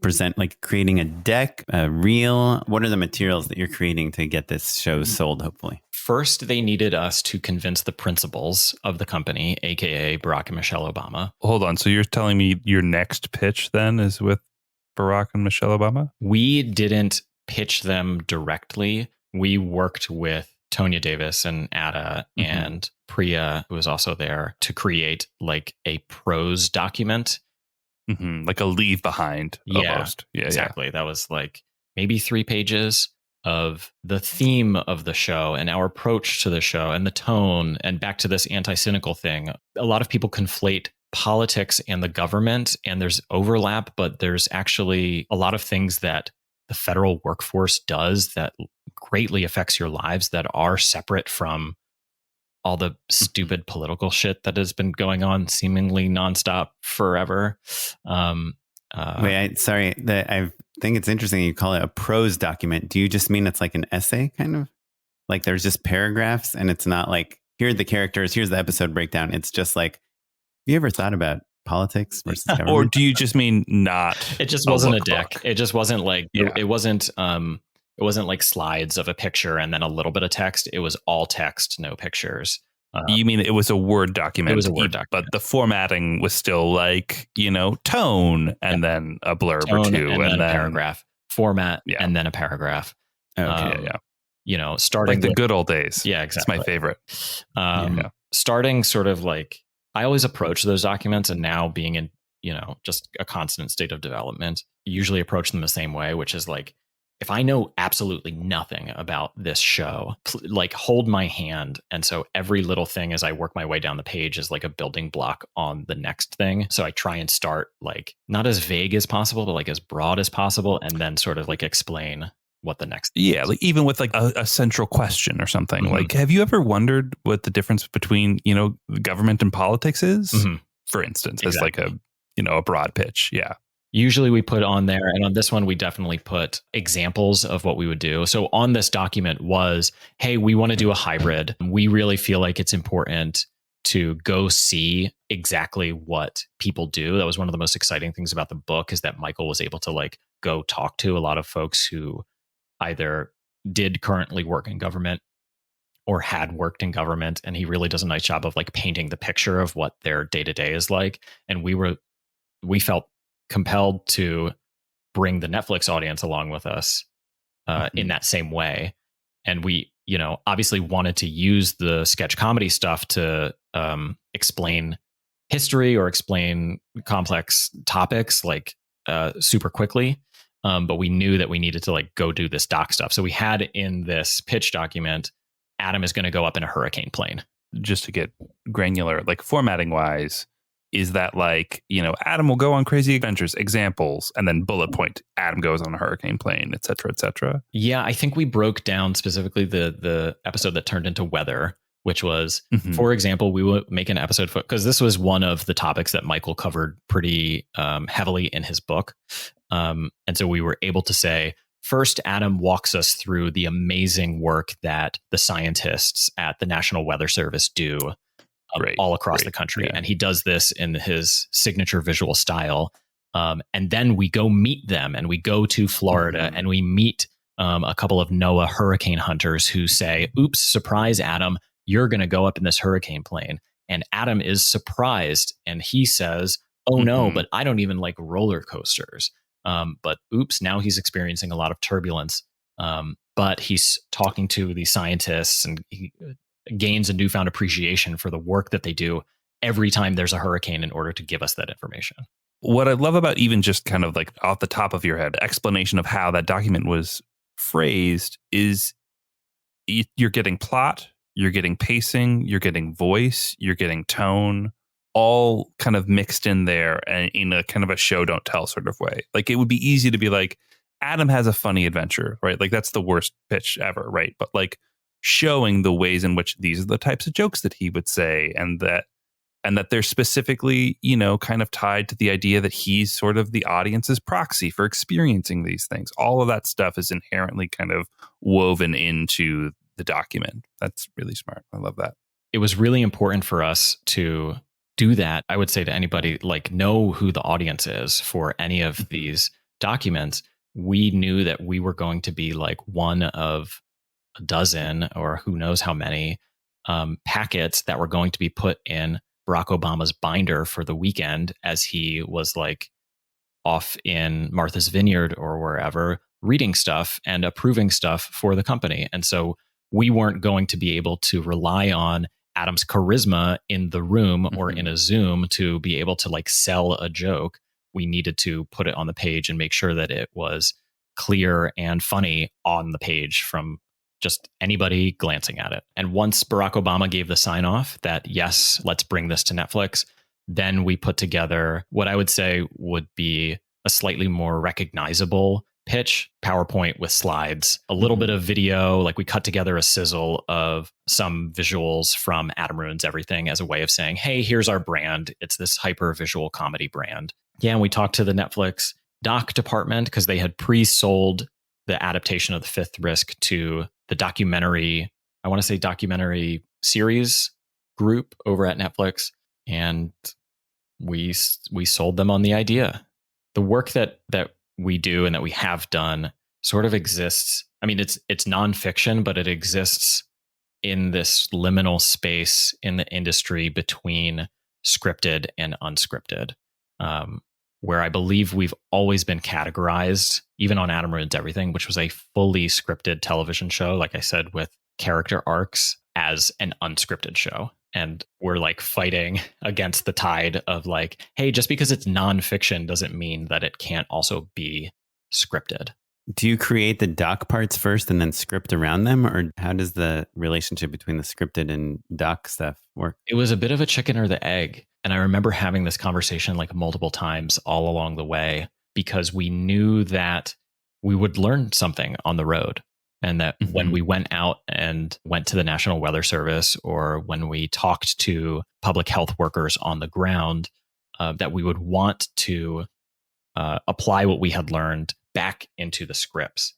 Creating a deck, a reel? What are the materials that you're creating to get this show sold, hopefully? First, they needed us to convince the principals of the company, aka Barack and Michelle Obama. Hold on. So you're telling me your next pitch then is with Barack and Michelle Obama? We didn't pitch them directly. We worked with Tonya Davis and Ada and Priya, who was also there, to create a prose document. Like a leave behind almost. Yeah, exactly. Yeah. That was maybe 3 pages of the theme of the show and our approach to the show and the tone, and back to this anti-cynical thing. A lot of people conflate politics and the government, and there's overlap, but there's actually a lot of things that the federal workforce does that greatly affects your lives that are separate from all the stupid political shit that has been going on seemingly nonstop forever. Sorry. I think it's interesting you call it a prose document. Do you just mean it's like an essay, kind of? Like there's just paragraphs, and it's not like, here are the characters, here's the episode breakdown. It's just like, have you ever thought about politics versus government. Or do you just mean not? It just wasn't a lookbook? deck. It just wasn't like Yeah. it wasn't like slides of a picture and then a little bit of text. It was all text, no pictures. You mean it was a Word document? It was a Word document. But the formatting was still like, tone and then a blurb or two and then a paragraph. Format and then a paragraph. Okay. Starting like the good old days. Yeah, exactly. It's my favorite. Starting sort of like, I always approach those documents, and now being in, just a constant state of development, usually approach them the same way, which is like, if I know absolutely nothing about this show, like hold my hand. And so every little thing as I work my way down the page is like a building block on the next thing. So I try and start like not as vague as possible, but like as broad as possible. And then sort of like explain what the next thing is. Like even with like a central question or something. Mm-hmm. Like, have you ever wondered what the difference between, government and politics is? Mm-hmm. For instance, Exactly. as like a broad pitch. Yeah. Usually we put on there, and on this one, we definitely put examples of what we would do. So on this document was, hey, we want to do a hybrid. We really feel like it's important to go see exactly what people do. That was one of the most exciting things about the book, is that Michael was able to like go talk to a lot of folks who either did currently work in government or had worked in government. And he really does a nice job of like painting the picture of what their day-to-day is like. And we felt compelled to bring the Netflix audience along with us in that same way. And we, obviously wanted to use the sketch comedy stuff to explain history or explain complex topics like super quickly. But we knew that we needed to like go do this doc stuff. So we had in this pitch document, Adam is going to go up in a hurricane plane. Just to get granular, like formatting wise, is that like, Adam will go on crazy adventures, examples, and then bullet point, Adam goes on a hurricane plane, et cetera, et cetera? Yeah, I think we broke down specifically the episode that turned into weather, which was, for example, we would make an episode because this was one of the topics that Michael covered pretty heavily in his book. And so we were able to say, first, Adam walks us through the amazing work that the scientists at the National Weather Service do all across the country. Yeah. And he does this in his signature visual style. And then we go meet them, and we go to Florida and we meet a couple of NOAA hurricane hunters who say, oops, surprise, Adam, you're going to go up in this hurricane plane. And Adam is surprised, and he says, oh no, but I don't even like roller coasters. But oops, now he's experiencing a lot of turbulence. But he's talking to the scientists, and he gains a newfound appreciation for the work that they do every time there's a hurricane in order to give us that information. What I love about even just kind of like off the top of your head explanation of how that document was phrased is you're getting plot, you're getting pacing, you're getting voice, you're getting tone, all kind of mixed in there and in a kind of a show don't tell sort of way. Like it would be easy to be like, Adam has a funny adventure, right? Like that's the worst pitch ever, right? But like showing the ways in which these are the types of jokes that he would say, and that they're specifically, kind of tied to the idea that he's sort of the audience's proxy for experiencing these things. All of that stuff is inherently kind of woven into the document. That's really smart. I love that. It was really important for us to do that. I would say to anybody, like, know who the audience is for any of these documents. We knew that we were going to be like one of a dozen or who knows how many packets that were going to be put in Barack Obama's binder for the weekend as he was like off in Martha's Vineyard or wherever reading stuff and approving stuff for the company. And so we weren't going to be able to rely on Adam's charisma in the room or in a Zoom to be able to like sell a joke. We needed to put it on the page and make sure that it was clear and funny on the page from just anybody glancing at it. And once Barack Obama gave the sign off that, yes, let's bring this to Netflix, then we put together what I would say would be a slightly more recognizable pitch, PowerPoint with slides, a little bit of video. Like we cut together a sizzle of some visuals from Adam Ruins Everything as a way of saying, hey, here's our brand. It's this hyper visual comedy brand. Yeah, and we talked to the Netflix doc department because they had pre-sold the adaptation of The Fifth Risk to the documentary series group over at Netflix. And we sold them on the idea. The work that we do and that we have done sort of exists. I mean, it's nonfiction, but it exists in this liminal space in the industry between scripted and unscripted, where I believe we've always been categorized, even on Adam Ruins Everything, which was a fully scripted television show, like I said, with character arcs, as an unscripted show. And we're like fighting against the tide of like, hey, just because it's nonfiction doesn't mean that it can't also be scripted. Do you create the doc parts first and then script around them? Or how does the relationship between the scripted and doc stuff work? It was a bit of a chicken or the egg. And I remember having this conversation like multiple times all along the way, because we knew that we would learn something on the road. And that when we went out and went to the National Weather Service, or when we talked to public health workers on the ground, that we would want to apply what we had learned back into the scripts.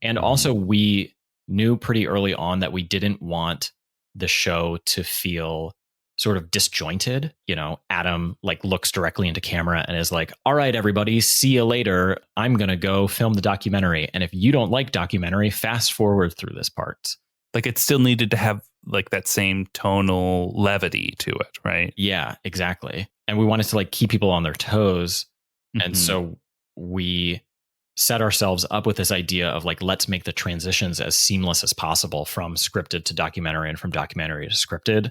And also we knew pretty early on that we didn't want the show to feel sort of disjointed. You know, Adam like looks directly into camera and is like, all right, everybody, see you later. I'm going to go film the documentary. And if you don't like documentary, fast forward through this part. Like it still needed to have like that same tonal levity to it, right? Yeah, exactly. And we wanted to like keep people on their toes. And so we set ourselves up with this idea of like, let's make the transitions as seamless as possible from scripted to documentary and from documentary to scripted,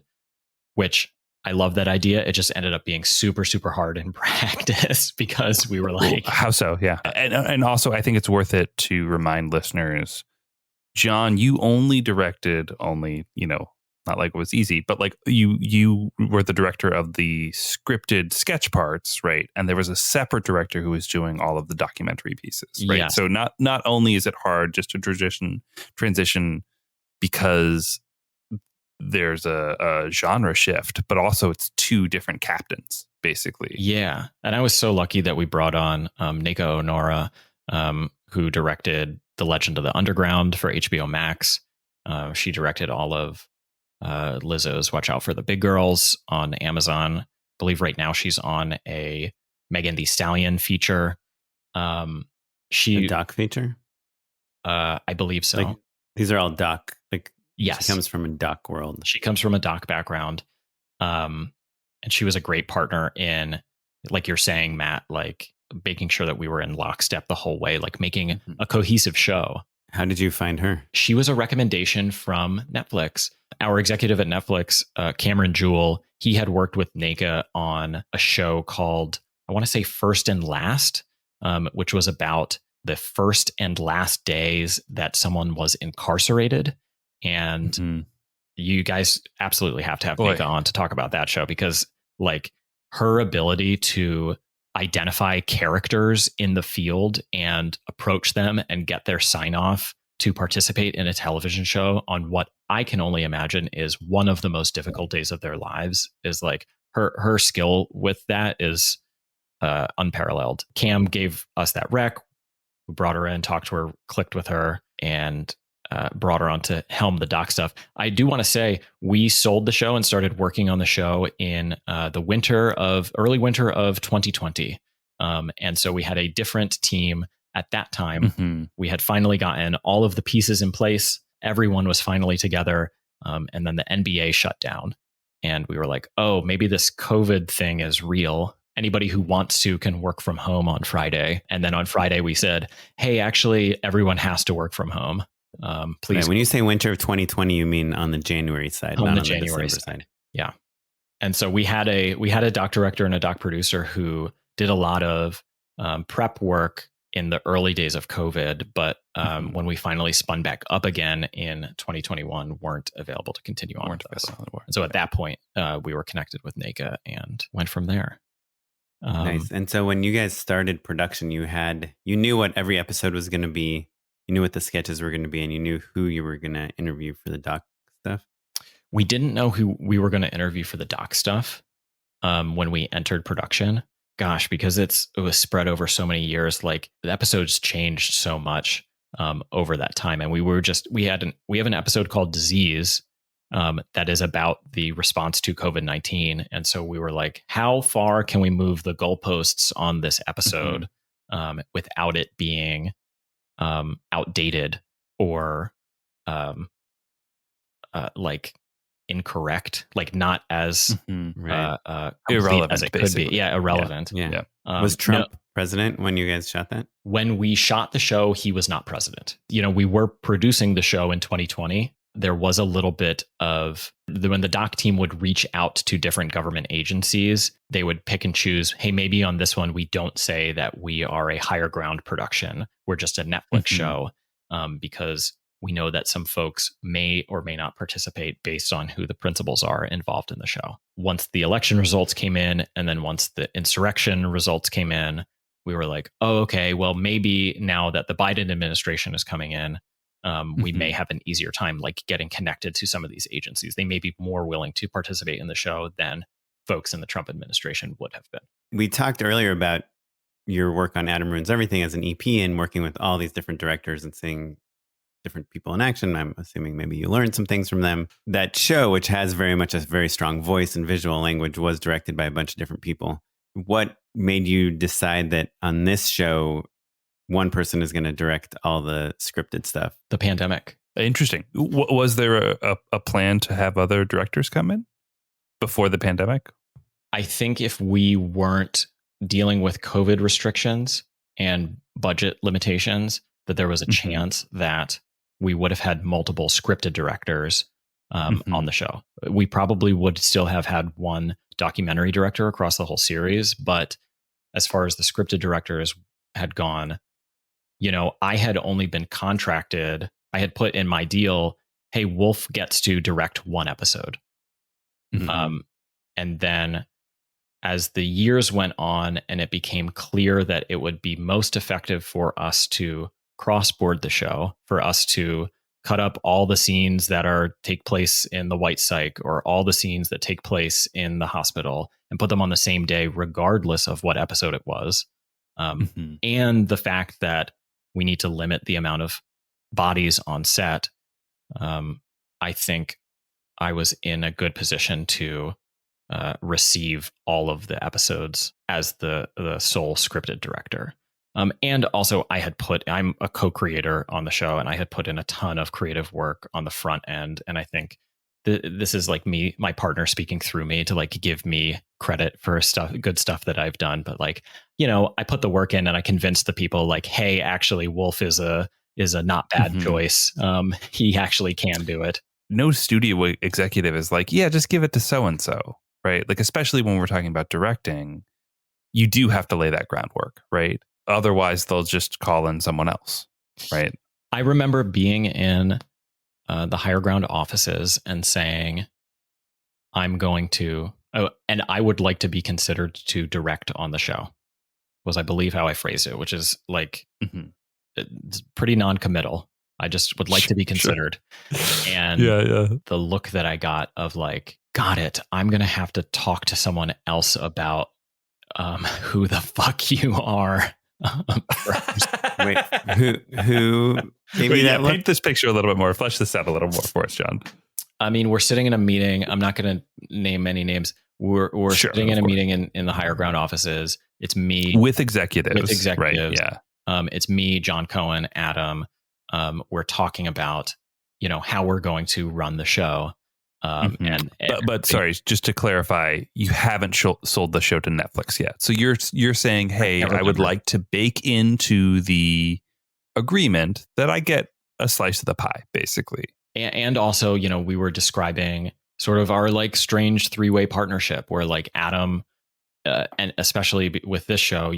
which I love that idea. It just ended up being super, super hard in practice because we were like, how so? Yeah. And also I think it's worth it to remind listeners, Jon, you only directed not like it was easy, but like you were the director of the scripted sketch parts, right? And there was a separate director who was doing all of the documentary pieces, right? Yeah. So not only is it hard just to transition because there's a genre shift, but also it's two different captains, basically. Yeah. And I was so lucky that we brought on Nika Onora, who directed The Legend of the Underground for HBO Max. She directed all of Lizzo's Watch Out for the Big Girls on Amazon. I believe right now she's on a Megan Thee Stallion feature. A doc feature? I believe so. Like, these are all doc. Like, yes. She comes from a doc world. She comes from a doc background. And she was a great partner in, like you're saying, Matt, like making sure that we were in lockstep the whole way, like making a cohesive show. How did you find her? She was a recommendation from Netflix. Our executive at Netflix, Cameron Jewell, he had worked with Nika on a show called, I want to say First and Last, which was about the first and last days that someone was incarcerated. And you guys absolutely have to have Nika on to talk about that show, because like her ability to identify characters in the field and approach them and get their sign off to participate in a television show on what I can only imagine is one of the most difficult days of their lives is like her skill with that is unparalleled. Cam gave us that rec. We brought her in, talked to her, clicked with her, and brought her on to helm the doc stuff. I do want to say we sold the show and started working on the show in the early winter of 2020. And so we had a different team at that time. We had finally gotten all of the pieces in place. Everyone was finally together. And then the NBA shut down. And we were like, oh, maybe this COVID thing is real. Anybody who wants to can work from home on Friday. And then on Friday, we said, hey, actually, everyone has to work from home. Please. Right, when you say winter of 2020, you mean on the January side, on not the on January the December side. Yeah. And so we had a doc director and a doc producer who did a lot of prep work in the early days of COVID, but when we finally spun back up again in 2021, weren't available to continue on with us. And so at that point, we were connected with Nika and went from there. Nice. And so when you guys started production, you knew what every episode was going to be. You knew what the sketches were going to be, and you knew who you were going to interview for the doc stuff. We didn't know who we were going to interview for the doc stuff when we entered production. Gosh, because it was spread over so many years. Like the episodes changed so much over that time, and we have an episode called Disease, that is about the response to COVID-19. And so we were like, how far can we move the goalposts on this episode without it being outdated or like incorrect, like not as irrelevant as it basically. could be. Yeah, irrelevant. Yeah. Was Trump president when you guys shot that? When we shot the show, he was not president. We were producing the show in 2020. There was a little bit of when the doc team would reach out to different government agencies, they would pick and choose, hey, maybe on this one, we don't say that we are a higher ground production. We're just a Netflix show because we know that some folks may or may not participate based on who the principals are involved in the show. Once the election results came in, and then once the insurrection results came in, we were like, oh, okay, well, maybe now that the Biden administration is coming in, we may have an easier time like getting connected to some of these agencies. They may be more willing to participate in the show than folks in the Trump administration would have been. We talked earlier about your work on Adam Ruins Everything as an EP and working with all these different directors and seeing different people in action. I'm assuming maybe you learned some things from them. That show, which has very much a very strong voice and visual language, was directed by a bunch of different people. What made you decide that on this show, one person is going to direct all the scripted stuff? The pandemic. Interesting. Was there a plan to have other directors come in before the pandemic? I think if we weren't dealing with COVID restrictions and budget limitations, that there was a chance that we would have had multiple scripted directors on the show. We probably would still have had one documentary director across the whole series. But as far as the scripted directors had gone, I had only been contracted. I had put in my deal, hey, Wolf gets to direct one episode. And then as the years went on and it became clear that it would be most effective for us to cross-board the show, for us to cut up all the scenes that take place in the White Psych or all the scenes that take place in the hospital and put them on the same day, regardless of what episode it was. And the fact that we need to limit the amount of bodies on set. I think I was in a good position to receive all of the episodes as the sole scripted director. And also I'm a co-creator on the show, and I had put in a ton of creative work on the front end. And I think this is like my partner speaking through me to like give me credit for good stuff that I've done. But like, I put the work in and I convinced the people like, hey, actually Wolf is a not bad choice. He actually can do it. No studio executive is like, yeah, just give it to so-and-so, right? Like, especially when we're talking about directing, you do have to lay that groundwork, right? Otherwise, they'll just call in someone else, right? I remember being in the higher ground offices and saying, I'm going to, and I would like to be considered to direct on the show, was I believe how I phrased it, which is like, it's pretty non-committal. I just would like to be considered. And the look that I got of like, got it, I'm going to have to talk to someone else about who the fuck you are. Wait, who gave you that look? Paint this picture a little bit more. Flesh this out a little more for us, Jon. I mean, we're sitting in a meeting. I'm not going to name any names. We're sitting in a meeting in the higher ground offices. It's me with executives. Right? Yeah. It's me, John Cohen, Adam. We're talking about how we're going to run the show. But sorry, just to clarify, you haven't sold the show to Netflix yet. So you're saying, hey, I would like to bake into the agreement that I get a slice of the pie, basically. And also, we were describing sort of our like strange three-way partnership where like Adam, and especially with this show,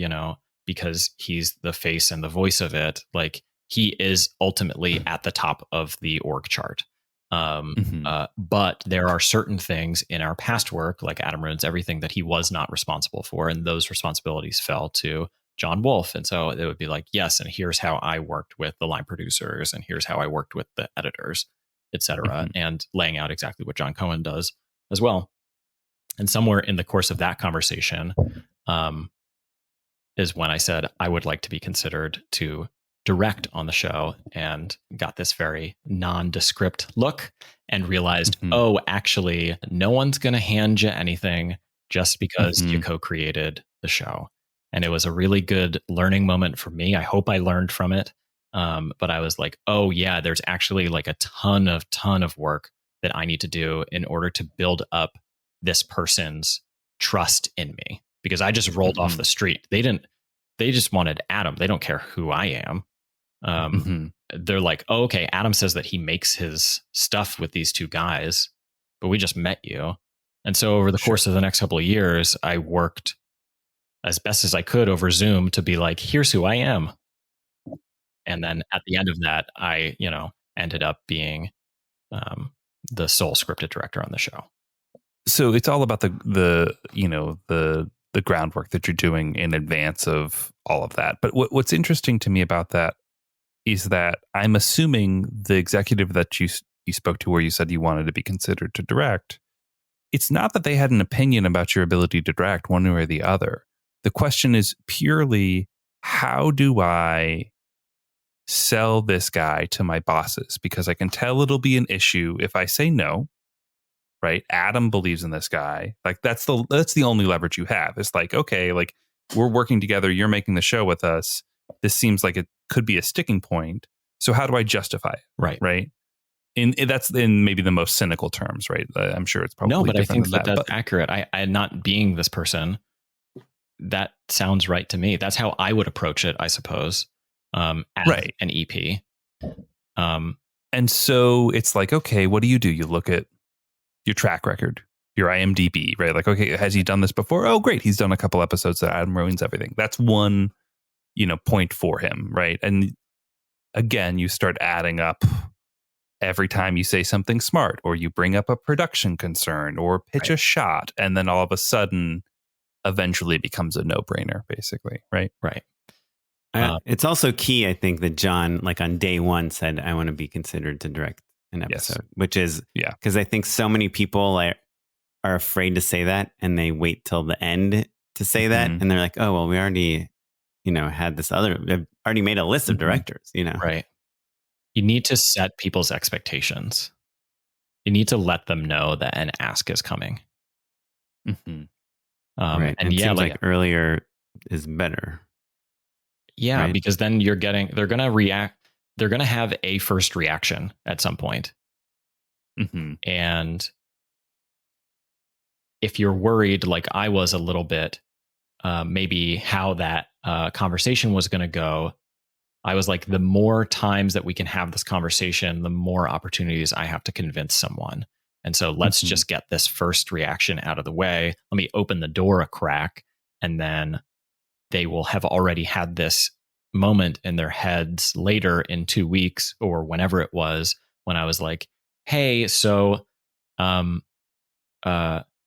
because he's the face and the voice of it, like he is ultimately at the top of the org chart. But there are certain things in our past work, like Adam Ruins Everything, that he was not responsible for. And those responsibilities fell to Jon Wolf. And so it would be like, yes, and here's how I worked with the line producers, and here's how I worked with the editors, et cetera, and laying out exactly what John Cohen does as well. And somewhere in the course of that conversation is when I said, I would like to be considered to direct on the show and got this very nondescript look and realized, oh, actually, no one's going to hand you anything just because you co-created the show. And it was a really good learning moment for me. I hope I learned from it. But I was like, oh yeah, there's actually like a ton of work that I need to do in order to build up this person's trust in me, because I just rolled off the street. They just wanted Adam. They don't care who I am. They're like, oh, okay, Adam says that he makes his stuff with these two guys, but we just met you. And so over the course of the next couple of years, I worked as best as I could over Zoom to be like, here's who I am. And then at the end of that, I, ended up being the sole scripted director on the show. So it's all about the groundwork that you're doing in advance of all of that. But what's interesting to me about that is that I'm assuming the executive that you spoke to, where you said you wanted to be considered to direct, it's not that they had an opinion about your ability to direct one way or the other. The question is purely, how do I sell this guy to my bosses? Because I can tell it'll be an issue if I say no. Right? Adam believes in this guy. Like that's the only leverage you have. It's like, okay, like we're working together. You're making the show with us. This seems like it could be a sticking point. So how do I justify it? Right. Right. That's in maybe the most cynical terms, right? I'm sure it's probably no, but I think that's accurate. I not being this person, that sounds right to me. That's how I would approach it, I suppose. As an EP. And so it's like, okay, what do? You look at your track record, your IMDb, right? Like, okay, has he done this before? Oh, great. He's done a couple episodes that Adam ruins everything. That's one, point for him, right? And again, you start adding up every time you say something smart, or you bring up a production concern, or pitch a shot, and then all of a sudden, eventually becomes a no-brainer, basically, right? Right. It's also key, I think, that Jon, like on day one, said, I want to be considered to direct an episode, which is, because I think so many people are afraid to say that, and they wait till the end to say that. And they're like, oh, well, we already, had this already made a list of directors, Right. You need to set people's expectations. You need to let them know that an ask is coming. Right. And it seems like earlier is better. Yeah, right? Because then they're going to react. They're going to have a first reaction at some point. And if you're worried, like I was a little bit, maybe how that conversation was going to go, I was like, the more times that we can have this conversation, the more opportunities I have to convince someone. And so let's just get this first reaction out of the way. Let me open the door a crack, and then they will have already had this moment in their heads later in 2 weeks or whenever it was, when I was like, hey, so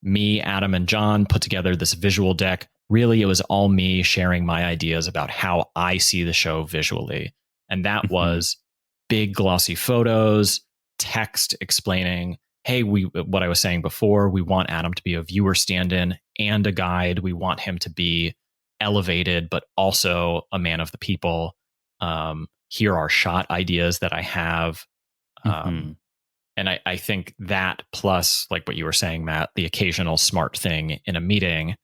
me, Adam, and Jon put together this visual deck. Really, it was all me sharing my ideas about how I see the show visually. And that was big glossy photos, text explaining, hey, what I was saying before, we want Adam to be a viewer stand-in and a guide. We want him to be elevated, but also a man of the people. Here are shot ideas that I have. And I think that, plus like what you were saying, Matt, the occasional smart thing in a meeting,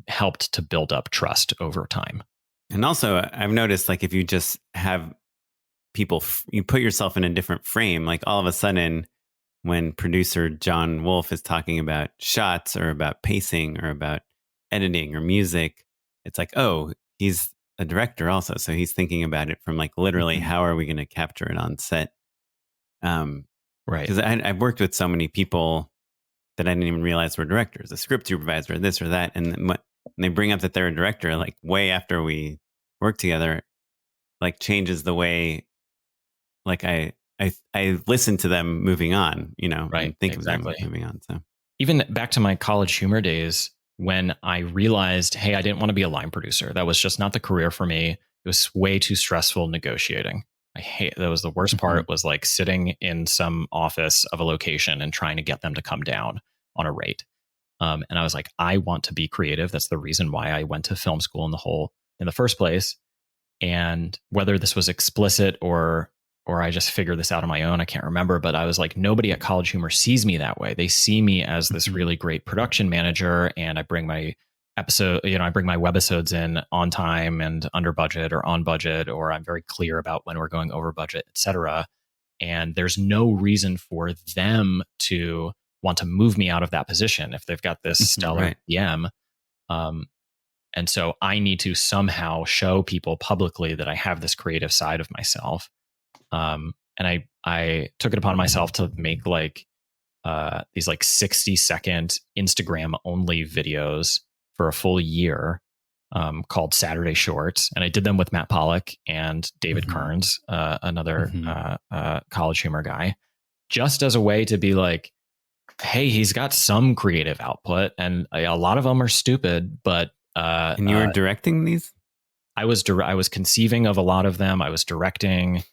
helped to build up trust over time. And also, I've noticed, like, if you just have people, you put yourself in a different frame, like all of a sudden, when producer Jon Wolf is talking about shots or about pacing or about editing or music, it's like, oh, he's a director also. So he's thinking about it from like literally, how are we going to capture it on set? Right. Because I've worked with so many people that I didn't even realize were directors, a script supervisor, this or that. And when they bring up that they're a director, like way after we work together, like changes the way, like I listen to them moving on, right, and think of them moving on. So even back to my college humor days, when I realized, hey, I didn't want to be a line producer. That was just not the career for me. It was way too stressful negotiating. That was the worst part, was like sitting in some office of a location and trying to get them to come down on a rate. And I was like, I want to be creative. That's the reason why I went to film school in the first place. And whether this was explicit or I just figured this out on my own, I can't remember, but I was like, nobody at College Humor sees me that way. They see me as this really great production manager, and I bring my webisodes in on time and under budget or on budget, or I'm very clear about when we're going over budget, etc. And there's no reason for them to want to move me out of that position if they've got this stellar PM. And so I need to somehow show people publicly that I have this creative side of myself. And I took it upon myself to make these 60-second Instagram only videos for a full year, called Saturday Shorts. And I did them with Matt Pollock and David Kearns, another College Humor guy, just as a way to be like, hey, he's got some creative output, and a lot of them are stupid, but and you were directing these? I was conceiving of a lot of them. I was directing.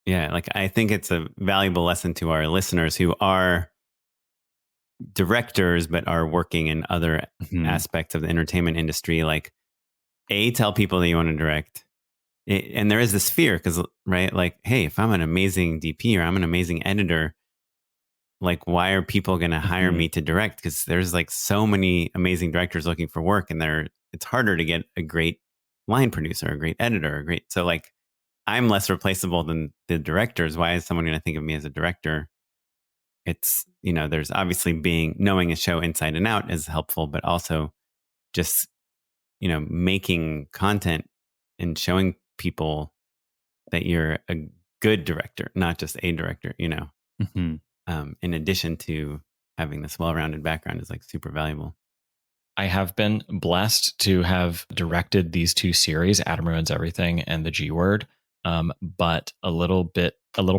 Yeah, I think it's a valuable lesson to our listeners who are directors but are working in other aspects of the entertainment industry. Tell people that you want to direct. And there is this fear because, right, hey, if I'm an amazing DP or I'm an amazing editor, why are people going to hire me to direct? Because there's so many amazing directors looking for work, and it's harder to get a great line producer, a great editor, so I'm less replaceable than the directors. Why is someone going to think of me as a director? It's, there's obviously knowing a show inside and out is helpful, but also just, making content and showing people that you're a good director, not just a director, in addition to having this well-rounded background is super valuable. I have been blessed to have directed these two series, Adam Ruins Everything and The G Word. But a little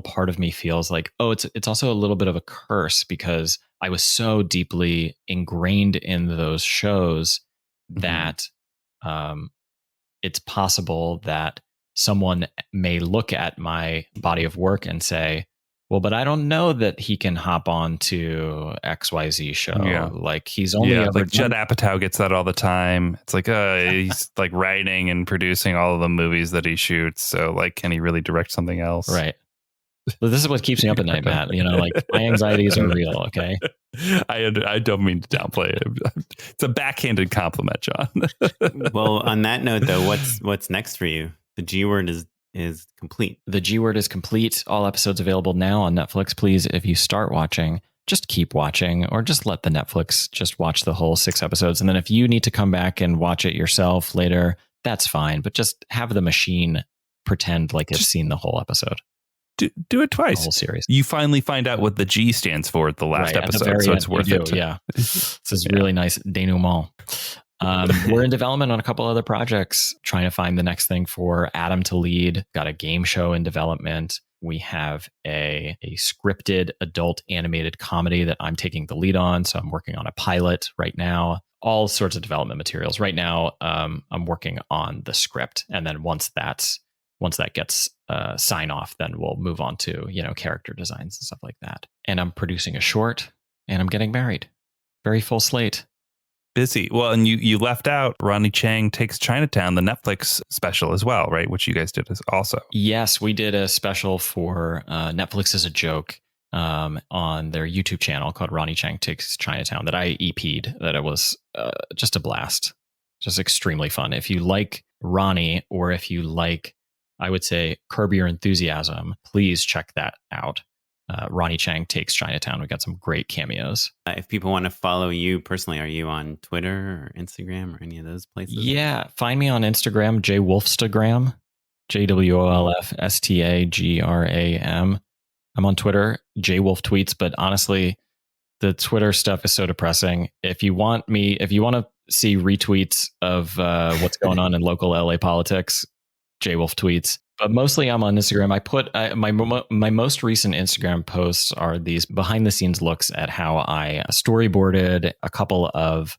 part of me feels like, it's also a little bit of a curse because I was so deeply ingrained in those shows that it's possible that someone may look at my body of work and say, well, but I don't know that he can hop on to XYZ show. Yeah. He's only ever Judd Apatow gets that all the time. It's he's writing and producing all of the movies that he shoots. So can he really direct something else? Right. Well, this is what keeps me up at night, Matt. My anxieties are real. Okay. I don't mean to downplay it. It's a backhanded compliment, John. Well, on that note, though, what's next for you? The G Word is complete. The G Word is complete. All episodes available now on Netflix. Please, if you start watching, just keep watching, or just let the Netflix just watch the whole 6 episodes. And then if you need to come back and watch it yourself later, that's fine. But just have the machine pretend like it's seen the whole episode. Do it twice. The whole series. You finally find out what the G stands for at the last episode, so it's worth it. Yeah. This is really nice denouement. We're in development on a couple other projects, trying to find the next thing for Adam to lead. Got a game show in development. We have a scripted adult animated comedy that I'm taking the lead on. So I'm working on a pilot right now. All sorts of development materials. Right now, I'm working on the script. And then once that gets sign off, then we'll move on to, character designs and stuff like that. And I'm producing a short, and I'm getting married. Very full slate. Busy. Well, and you left out Ronnie Chang Takes Chinatown, the Netflix special as well, right? Which you guys did also. Yes, we did a special for Netflix as a joke on their YouTube channel called Ronnie Chang Takes Chinatown that I EP'd. That it was just a blast. Just extremely fun. If you like Ronnie, or if you like, I would say, Curb Your Enthusiasm, please check that out. Ronnie Chang Takes Chinatown. We got some great cameos. If people want to follow you personally, are you on Twitter or Instagram or any of those places? Yeah, find me on Instagram, JWolfstagram, JWolfstagram. I'm on Twitter, JWolf Tweets, but honestly, the Twitter stuff is so depressing. If you want to see retweets of what's going on in local LA politics, JWolf Tweets. But mostly I'm on Instagram. I put my most recent Instagram posts are these behind the scenes looks at how I storyboarded a couple of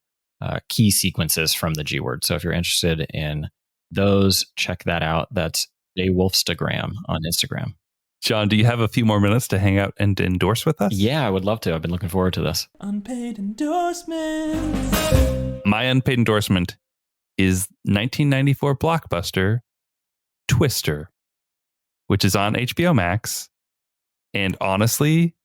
key sequences from the G Word. So if you're interested in those, check that out. That's JWolfstagram on Instagram. John, do you have a few more minutes to hang out and endorse with us? Yeah, I would love to. I've been looking forward to this. Unpaid endorsements. My unpaid endorsement is 1994 blockbuster Twister, which is on HBO Max, and honestly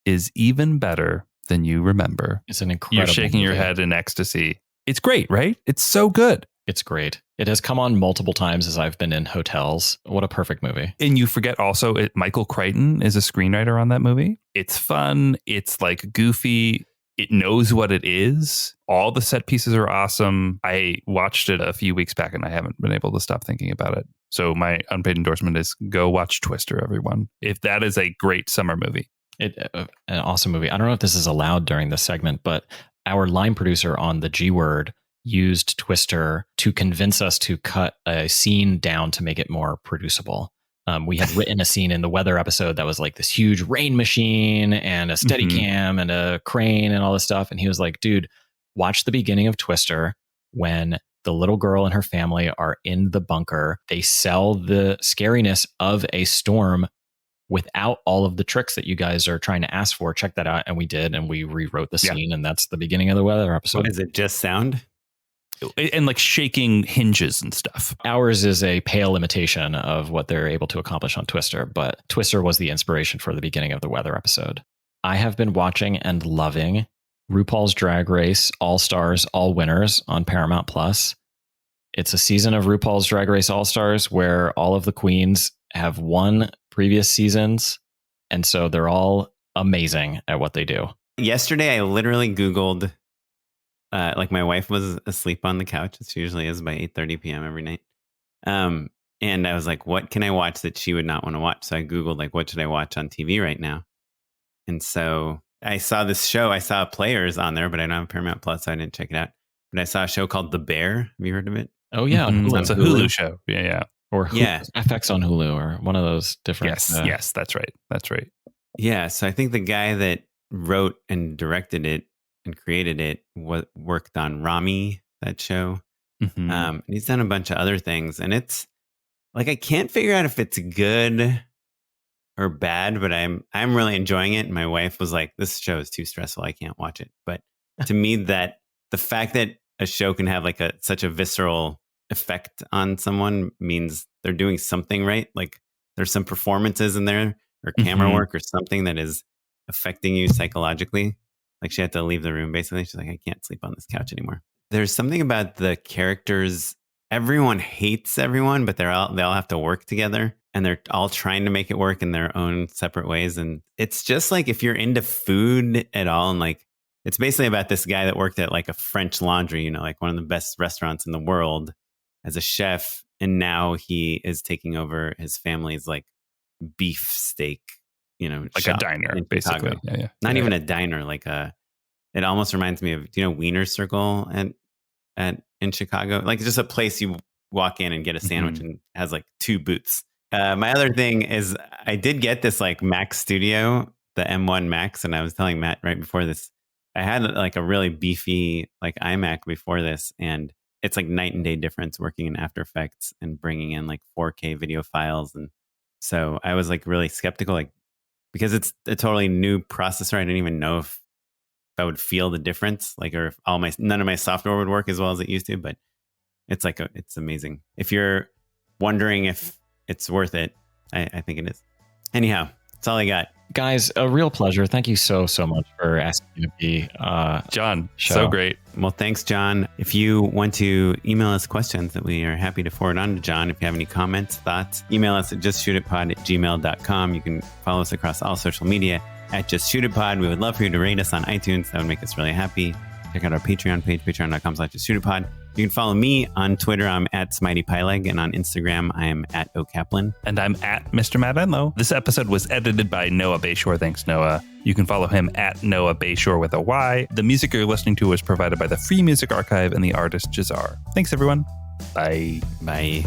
is even better than you remember. It's an incredible You're shaking your head in ecstasy. It's great, right? It's so good. It's great. It has come on multiple times as I've been in hotels. What a perfect movie. And you forget also, Michael Crichton is a screenwriter on that movie. It's fun. It's like goofy. It knows what it is. All the set pieces are awesome. I watched it a few weeks back and I haven't been able to stop thinking about it. So my unpaid endorsement is go watch Twister, everyone. If that is a great summer movie. An awesome movie. I don't know if this is allowed during this segment, but our line producer on the G Word used Twister to convince us to cut a scene down to make it more producible. We had written a scene in the weather episode that was like this huge rain machine and a steady cam and a crane and all this stuff. And he was like, dude, watch the beginning of Twister when the little girl and her family are in the bunker. They sell the scariness of a storm without all of the tricks that you guys are trying to ask for. Check that out. And we did. And we rewrote the scene. And that's the beginning of the weather episode. What is it? Just sound? And like shaking hinges and stuff. Ours is a pale imitation of what they're able to accomplish on Twister, but Twister was the inspiration for the beginning of the weather episode. I have been watching and loving RuPaul's Drag Race All Stars, All Winners on Paramount Plus. It's a season of RuPaul's Drag Race All Stars where all of the queens have won previous seasons, and so they're all amazing at what they do. Yesterday, I literally Googled, like my wife was asleep on the couch, as she usually is by 8:30 p.m. every night. And I was like, what can I watch that she would not want to watch? So I Googled, like, what should I watch on TV right now? And so I saw this show. I saw Players on there, but I don't have Paramount Plus, so I didn't check it out. But I saw a show called The Bear. Have you heard of it? Oh, yeah. On Hulu. That's a Hulu show. Yeah. Or FX on Hulu, or one of those different. Yes, that's right. That's right. Yeah. So I think the guy that wrote and directed it and created it worked on Ronnie, that show. And he's done a bunch of other things. And it's like, I can't figure out if it's good or bad, but I'm really enjoying it. And my wife was like, this show is too stressful. I can't watch it. But to me, that the fact that a show can have like such a visceral effect on someone means they're doing something right. Like there's some performances in there or camera work or something that is affecting you psychologically. Like she had to leave the room basically. She's like, I can't sleep on this couch anymore. There's something about the characters. Everyone hates everyone, but they all have to work together and they're all trying to make it work in their own separate ways. And it's just like, if you're into food at all, and like, it's basically about this guy that worked at like a French Laundry, you know, like one of the best restaurants in the world as a chef. And now he is taking over his family's like beef steak, you know, like a diner, basically. Yeah. Not even a diner, like it almost reminds me of, you know, Wiener Circle in Chicago. Like just a place you walk in and get a sandwich and has like two booths. My other thing is I did get this like Mac Studio, the M1 Max. And I was telling Matt right before this, I had like a really beefy like iMac before this, and it's like night and day difference working in After Effects and bringing in like 4K video files. And so I was like really skeptical, like because it's a totally new processor. I didn't even know if I would feel the difference, like, or if none of my software would work as well as it used to. But it's like it's amazing. If you're wondering if it's worth it, I think it is. Anyhow, that's all I got. Guys, a real pleasure. Thank you so much for asking me to be John, show. So great. Well, thanks, John. If you want to email us questions that we are happy to forward on to John, if you have any comments, thoughts, email us at justshootitpod@gmail.com. You can follow us across all social media at justshootitpod. We would love for you to rate us on iTunes. That would make us really happy. Check out our Patreon page, patreon.com/justshootitpod. You can follow me on Twitter. I'm at SmiteyPyleg, and on Instagram, I am at OKaplan. And I'm at Mr. Matt Enlow. This episode was edited by Noah Bayshore. Thanks, Noah. You can follow him at Noah Bayshore with a Y. The music you're listening to was provided by the Free Music Archive and the artist Jazar. Thanks, everyone. Bye. Bye.